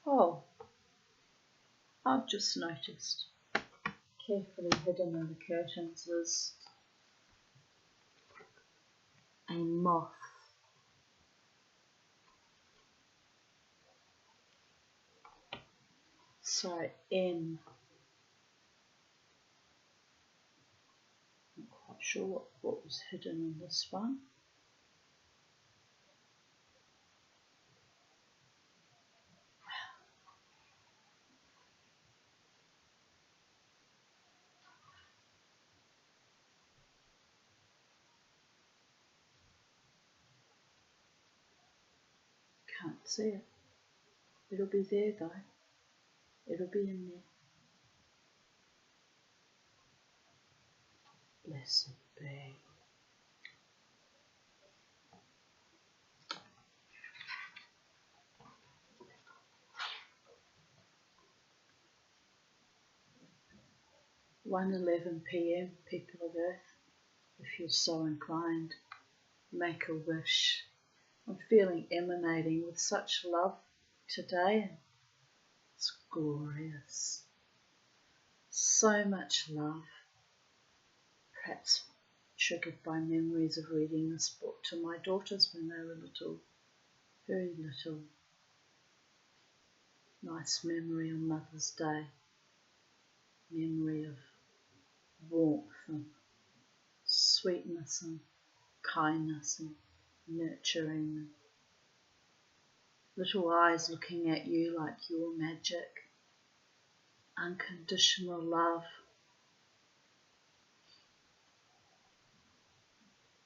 Oh, I've just noticed, carefully hidden in the curtains is a moth. So I'm not quite sure what was hidden in this one. Can't see it. It'll be there though. It'll be in there. Blessed be. (1:11 p.m. people of Earth, if you're so inclined, make a wish. I'm feeling emanating with such love today. It's glorious. So much love. Perhaps triggered by memories of reading this book to my daughters when they were little, very little. Nice memory on Mother's Day. Memory of warmth and sweetness and kindness and nurturing. And little eyes looking at you like your magic. Unconditional love.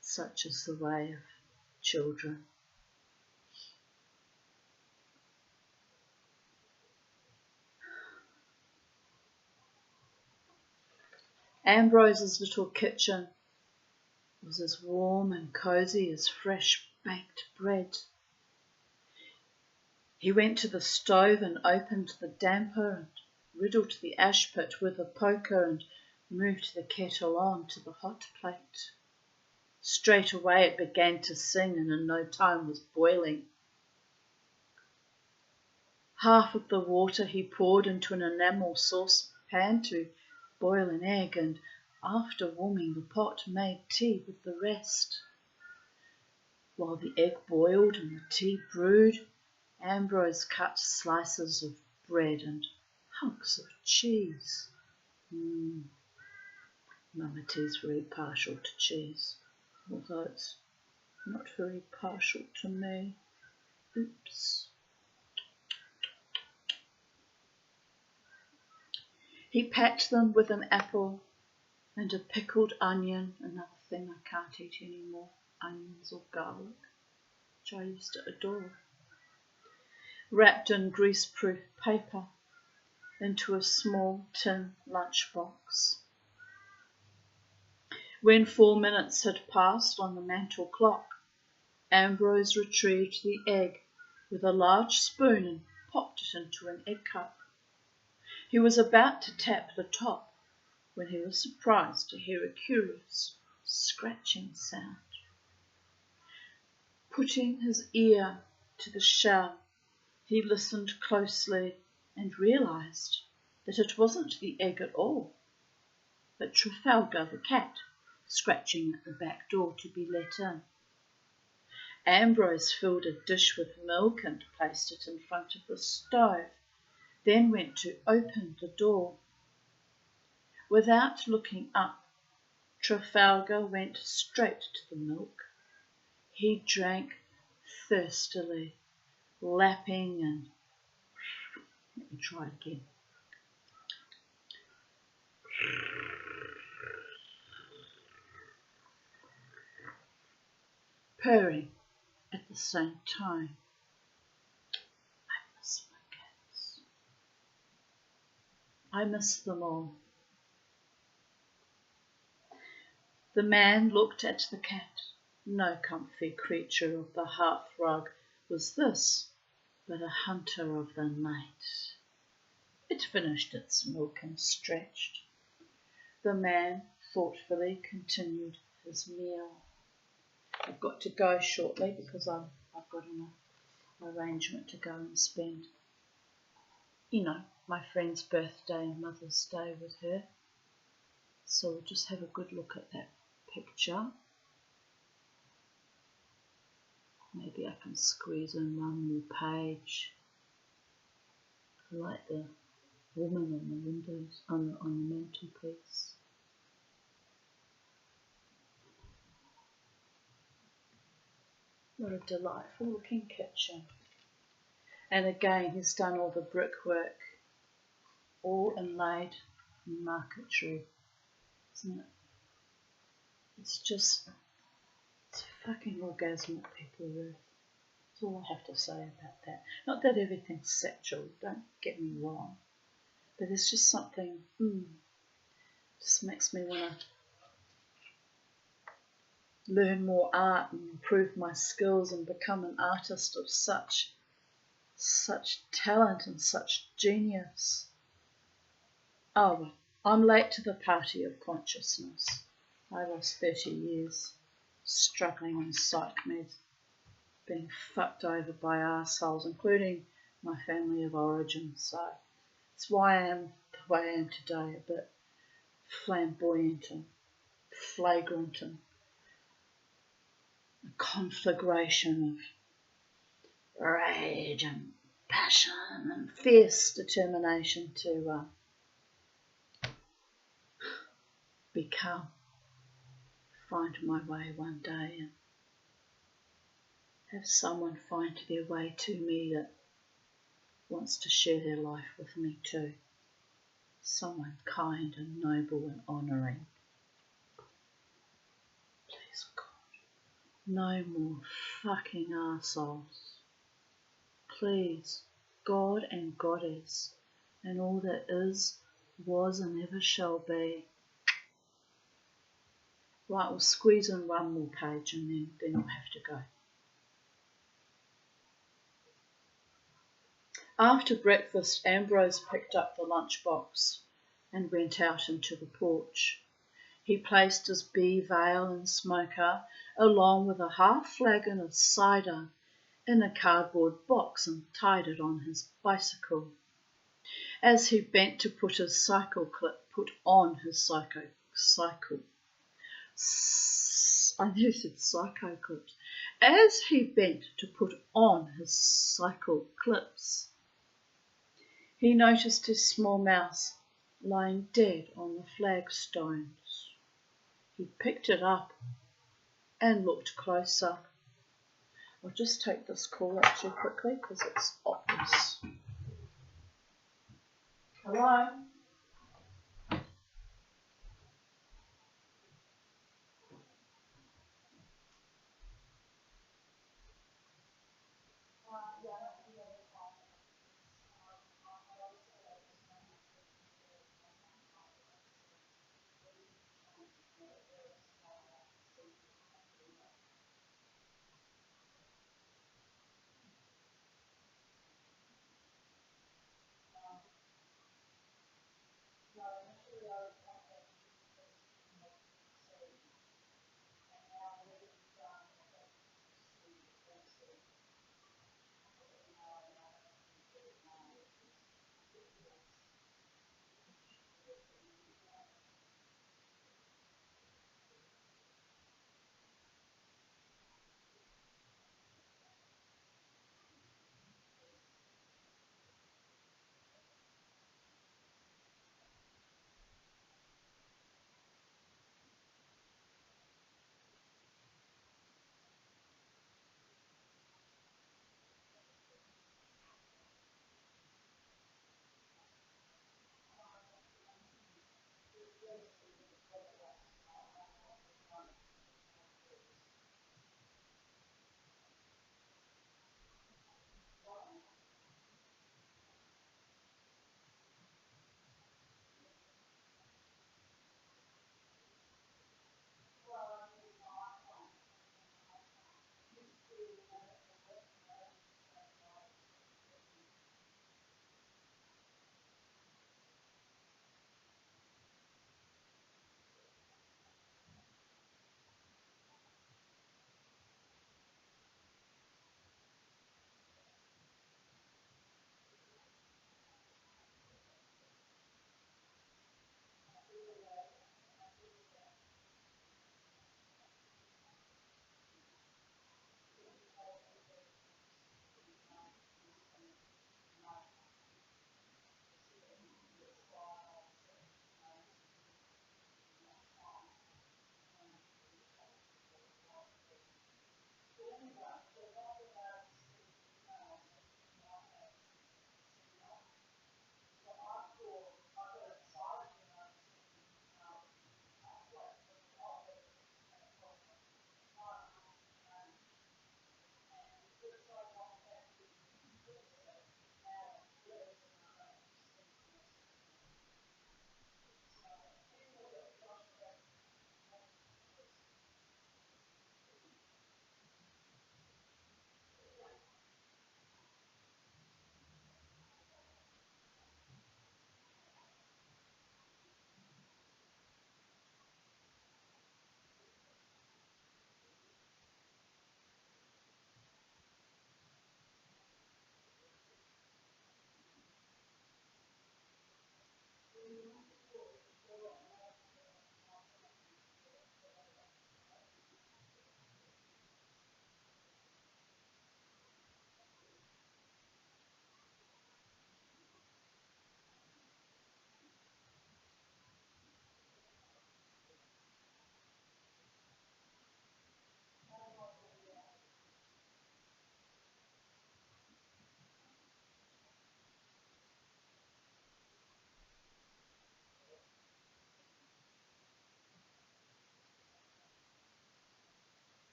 Such is the way of children. Ambrose's little kitchen was as warm and cosy as fresh baked bread. He went to the stove and opened the damper and riddled the ash pit with a poker and moved the kettle on to the hot plate. Straight away it began to sing and in no time was boiling. Half of the water he poured into an enamel saucepan to boil an egg, and after warming the pot made tea with the rest. While the egg boiled and the tea brewed, Ambrose cut slices of bread and hunks of cheese. Mama T's very partial to cheese, although it's not very partial to me. Oops. He packed them with an apple and a pickled onion, another thing I can't eat anymore, onions or garlic, which I used to adore, wrapped in greaseproof paper into a small tin lunchbox. When 4 minutes had passed on the mantel clock, Ambrose retrieved the egg with a large spoon and popped it into an egg cup. He was about to tap the top when he was surprised to hear a curious scratching sound. Putting his ear to the shell, he listened closely and realised that it wasn't the egg at all, but Trafalgar the cat scratching at the back door to be let in. Ambrose filled a dish with milk and placed it in front of the stove, then went to open the door. Without looking up, Trafalgar went straight to the milk. He drank thirstily, lapping and... Let me try again. Purring at the same time. I miss my cats. I miss them all. The man looked at the cat. No comfy creature of the hearthrug was this, but a hunter of the night. It finished its milk and stretched. The man thoughtfully continued his meal. I've got to go shortly because I've got an arrangement to go and spend, my friend's birthday and Mother's Day with her. So we'll just have a good look at that picture. Maybe I can squeeze in one more page. I like the woman on the windows, on the mantelpiece. What a delightful looking kitchen. And again, he's done all the brickwork, all inlaid in marquetry, isn't it? It's fucking orgasmic, people, Ruth. That's all I have to say about that. Not that everything's sexual, don't get me wrong, but there's just something, just makes me want to learn more art and improve my skills and become an artist of such talent and such genius. Oh, well, I'm late to the party of consciousness. I lost 30 years struggling on psych meds, being fucked over by arseholes, including my family of origin. So it's why I am the way I am today, a bit flamboyant and flagrant and a conflagration of rage and passion and fierce determination to find my way one day and have someone find their way to me that wants to share their life with me too. Someone kind and noble and honouring. Please God, no more fucking arseholes. Please, God and Goddess, and all that is, was and ever shall be. Right, we'll squeeze in one more page and then I'll have to go. After breakfast, Ambrose picked up the lunchbox and went out into the porch. He placed his bee veil and smoker, along with a half flagon of cider, in a cardboard box and tied it on his bicycle. As he bent to put on his cycle. I nearly said psycho clips. As he bent to put on his cycle clips, he noticed his small mouse lying dead on the flagstones. He picked it up and looked closer. I'll just take this call actually quickly because it's obvious. Hello?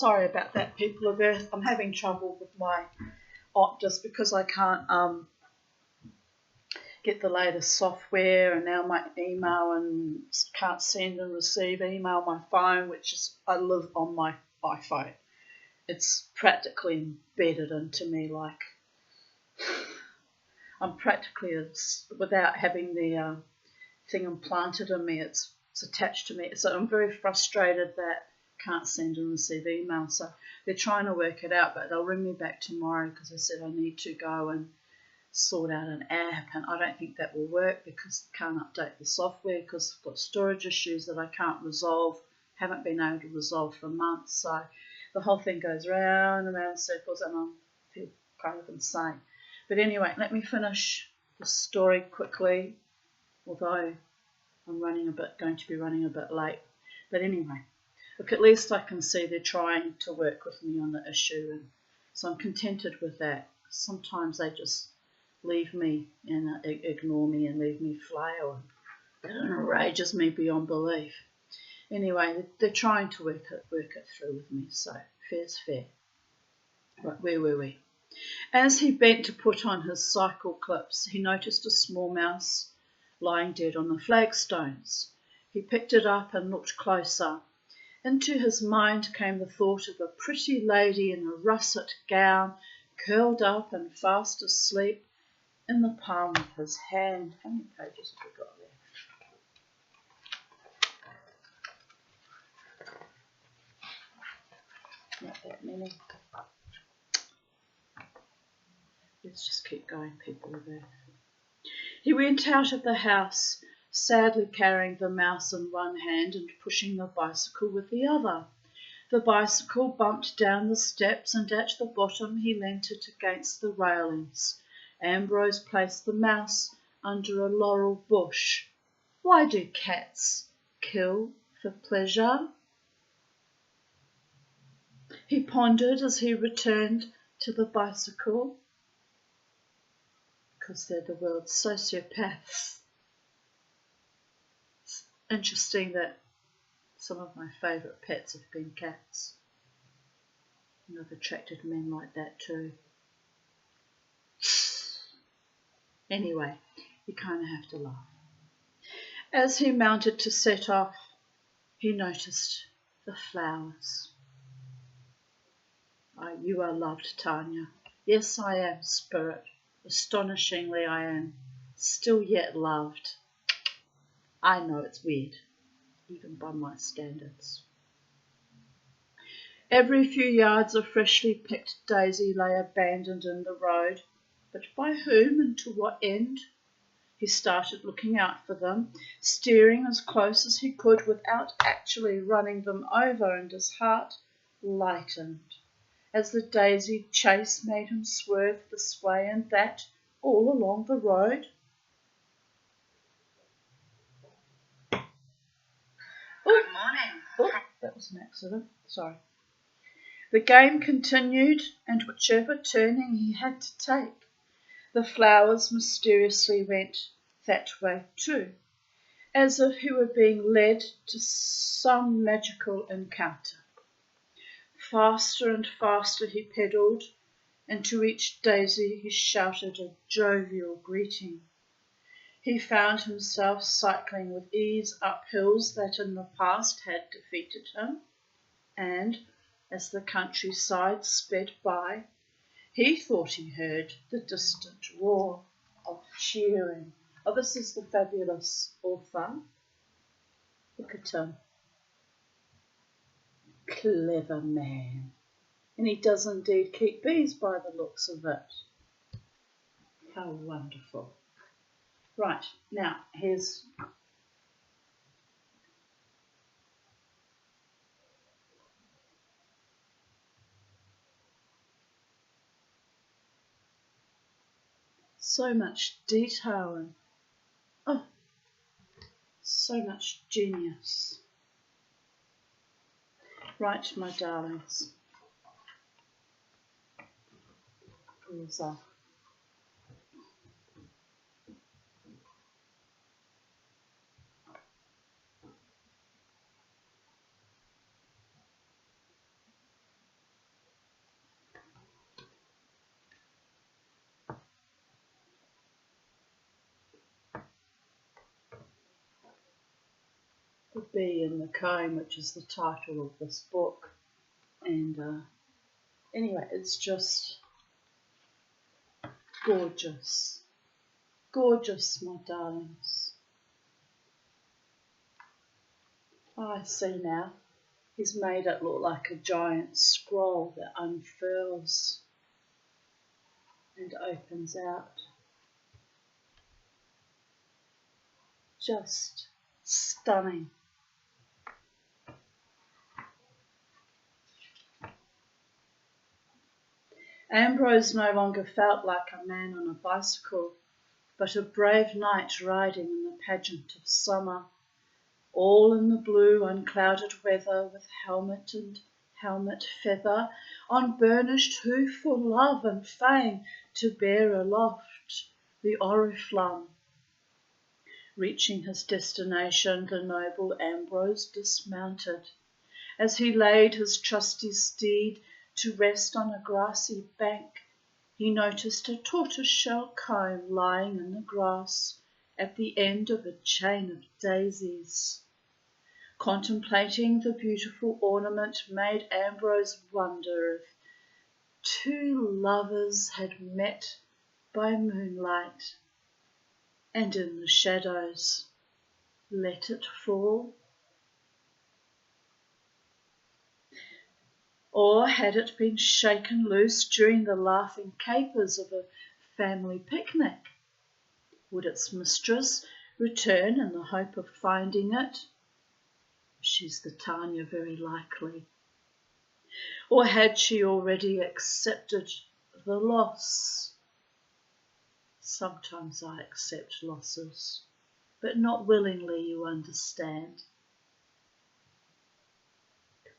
sorry about that, people of Earth. I'm having trouble with my Optus because I can't get the latest software, and now my email and can't send and receive email on my phone, which is, I live on my iPhone. It's practically embedded into me, like I'm practically, without having the thing implanted in me, it's attached to me. So I'm very frustrated that I can't send and receive email. So they're trying to work it out, but they'll ring me back tomorrow because they said I need to go and sort out an app, and I don't think that will work because I can't update the software because I've got storage issues that I can't resolve, haven't been able to resolve for months. So the whole thing goes round and round in circles, and I feel kind of insane. But anyway, let me finish the story quickly, although I'm going to be running a bit late. But anyway, look, at least I can see they're trying to work with me on the issue, and so I'm contented with that. Sometimes they just leave me and ignore me and leave me flail, and it enrages me beyond belief. Anyway, they're trying to work it through with me, so fair's fair. Right, where were we? As he bent to put on his cycle clips, he noticed a small mouse lying dead on the flagstones. He picked it up and looked closer. Into his mind came the thought of a pretty lady in a russet gown, curled up and fast asleep in the palm of his hand. How many pages have we got there? Not that many. Let's just keep going, people of Earth. He went out of the house, sadly carrying the mouse in one hand and pushing the bicycle with the other. The bicycle bumped down the steps, and at the bottom he leant it against the railings. Ambrose placed the mouse under a laurel bush. Why do cats kill for pleasure? He pondered as he returned to the bicycle. Because they're the world's sociopaths. It's interesting that some of my favourite pets have been cats. And I've attracted men like that too. Anyway, you kind of have to laugh. As he mounted to set off, he noticed the flowers. You are loved, Tanya. Yes, I am, Spirit. Astonishingly, I am. Still yet loved. I know it's weird, even by my standards. Every few yards a freshly picked daisy lay abandoned in the road, but by whom and to what end? He started looking out for them, steering as close as he could without actually running them over, and his heart lightened as the daisy chase made him swerve this way and that all along the road. Good morning. Oh, that was an accident. Sorry. The game continued, and whichever turning he had to take, the flowers mysteriously went that way too, as if he were being led to some magical encounter. Faster and faster he pedalled, and to each daisy he shouted a jovial greeting. He found himself cycling with ease up hills that in the past had defeated him, and as the countryside sped by, he thought he heard the distant roar of cheering. Oh, this is the fabulous author. Look at him. Clever man. And he does indeed keep bees by the looks of it. How wonderful. Right, now here's so much detail and so much genius. Right, my darlings. Here's The Bee in the Comb, which is the title of this book. And anyway, it's just gorgeous. Gorgeous, my darlings. I see now. He's made it look like a giant scroll that unfurls and opens out. Just stunning. Ambrose no longer felt like a man on a bicycle, but a brave knight riding in the pageant of summer, all in the blue unclouded weather, with helmet and helmet feather, on burnished hoof for love and fame to bear aloft the oriflamme. Reaching his destination, the noble Ambrose dismounted. As he laid his trusty steed to rest on a grassy bank, he noticed a tortoise-shell comb lying in the grass at the end of a chain of daisies. Contemplating the beautiful ornament made Ambrose wonder if two lovers had met by moonlight and in the shadows let it fall. Or had it been shaken loose during the laughing capers of a family picnic? Would its mistress return in the hope of finding it? She's the Tanya, very likely. Or had she already accepted the loss? Sometimes I accept losses, but not willingly, you understand.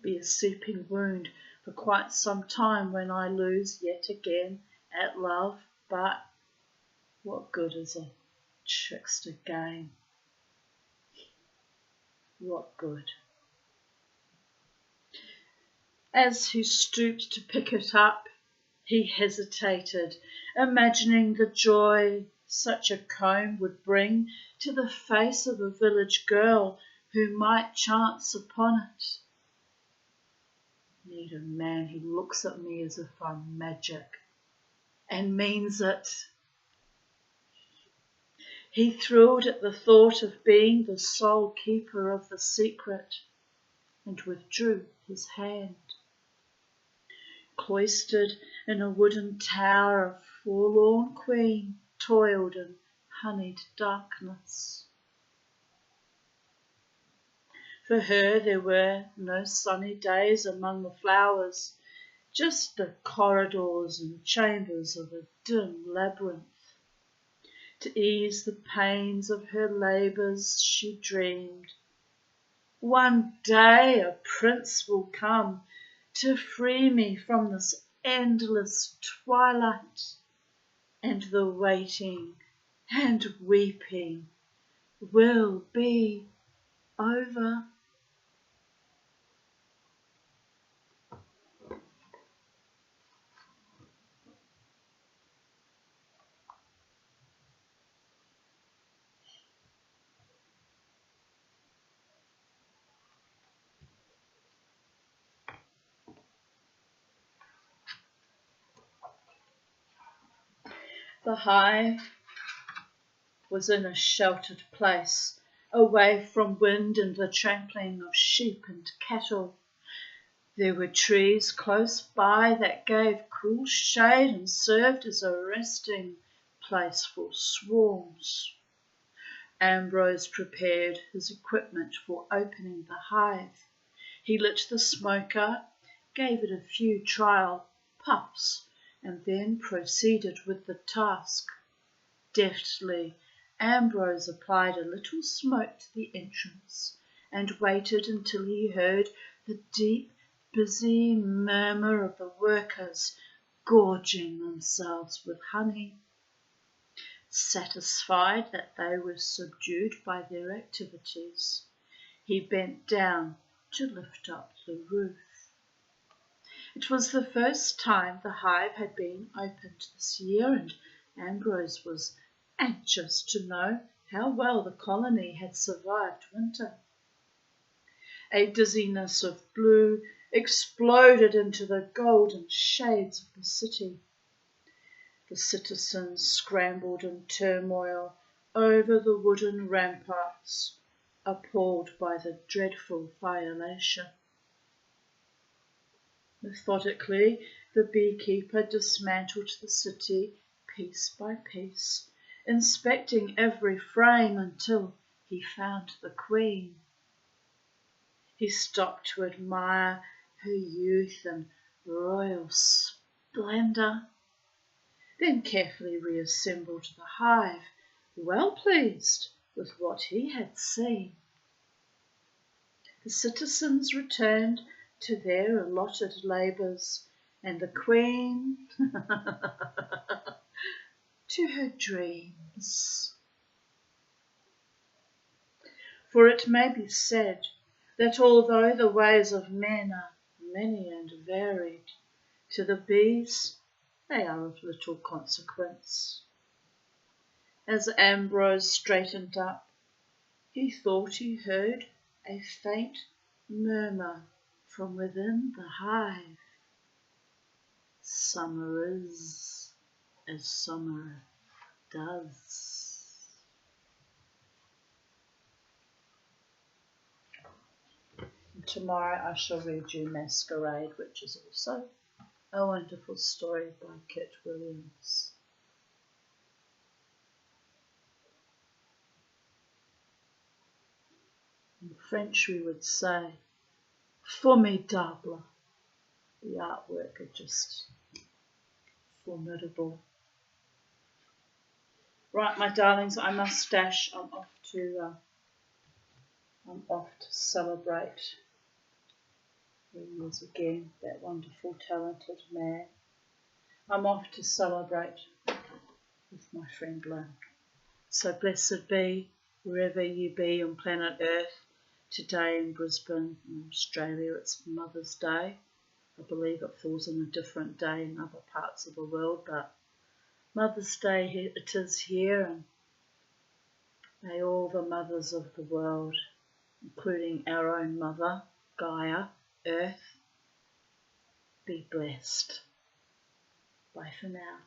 Be a seeping wound for quite some time when I lose yet again at love, but what good is a trickster game? What good? As he stooped to pick it up, he hesitated, imagining the joy such a comb would bring to the face of a village girl who might chance upon it. Need a man who looks at me as if I'm magic and means it. He thrilled at the thought of being the sole keeper of the secret and withdrew his hand. Cloistered in a wooden tower, a forlorn queen toiled in honeyed darkness. For her there were no sunny days among the flowers, just the corridors and chambers of a dim labyrinth. To ease the pains of her labours she dreamed, one day a prince will come to free me from this endless twilight, and the waiting and weeping will be over. The hive was in a sheltered place, away from wind and the trampling of sheep and cattle. There were trees close by that gave cool shade and served as a resting place for swarms. Ambrose prepared his equipment for opening the hive. He lit the smoker, gave it a few trial puffs, and then proceeded with the task. Deftly, Ambrose applied a little smoke to the entrance and waited until he heard the deep, busy murmur of the workers gorging themselves with honey. Satisfied that they were subdued by their activities, he bent down to lift up the roof. It was the first time the hive had been opened this year, and Ambrose was anxious to know how well the colony had survived winter. A dizziness of blue exploded into the golden shades of the city. The citizens scrambled in turmoil over the wooden ramparts, appalled by the dreadful violation. Methodically, the beekeeper dismantled the city piece by piece, inspecting every frame until he found the queen. He stopped to admire her youth and royal splendour, then carefully reassembled the hive, well pleased with what he had seen. The citizens returned to their allotted labours, and the queen to her dreams. For it may be said that although the ways of men are many and varied, to the bees they are of little consequence. As Ambrose straightened up, he thought he heard a faint murmur from within the hive. Summer is as summer does. And tomorrow I shall read you Masquerade, which is also a wonderful story by Kit Williams. In French we would say, formidable. The artwork are just formidable. Right, my darlings, I must dash. I'm off to celebrate he is again that wonderful, talented man. I'm off to celebrate with my friend Lynn. So blessed be wherever you be on planet Earth. Today in Brisbane, in Australia, it's Mother's Day. I believe it falls on a different day in other parts of the world, but Mother's Day it is here, and may all the mothers of the world, including our own mother, Gaia, Earth, be blessed. Bye for now.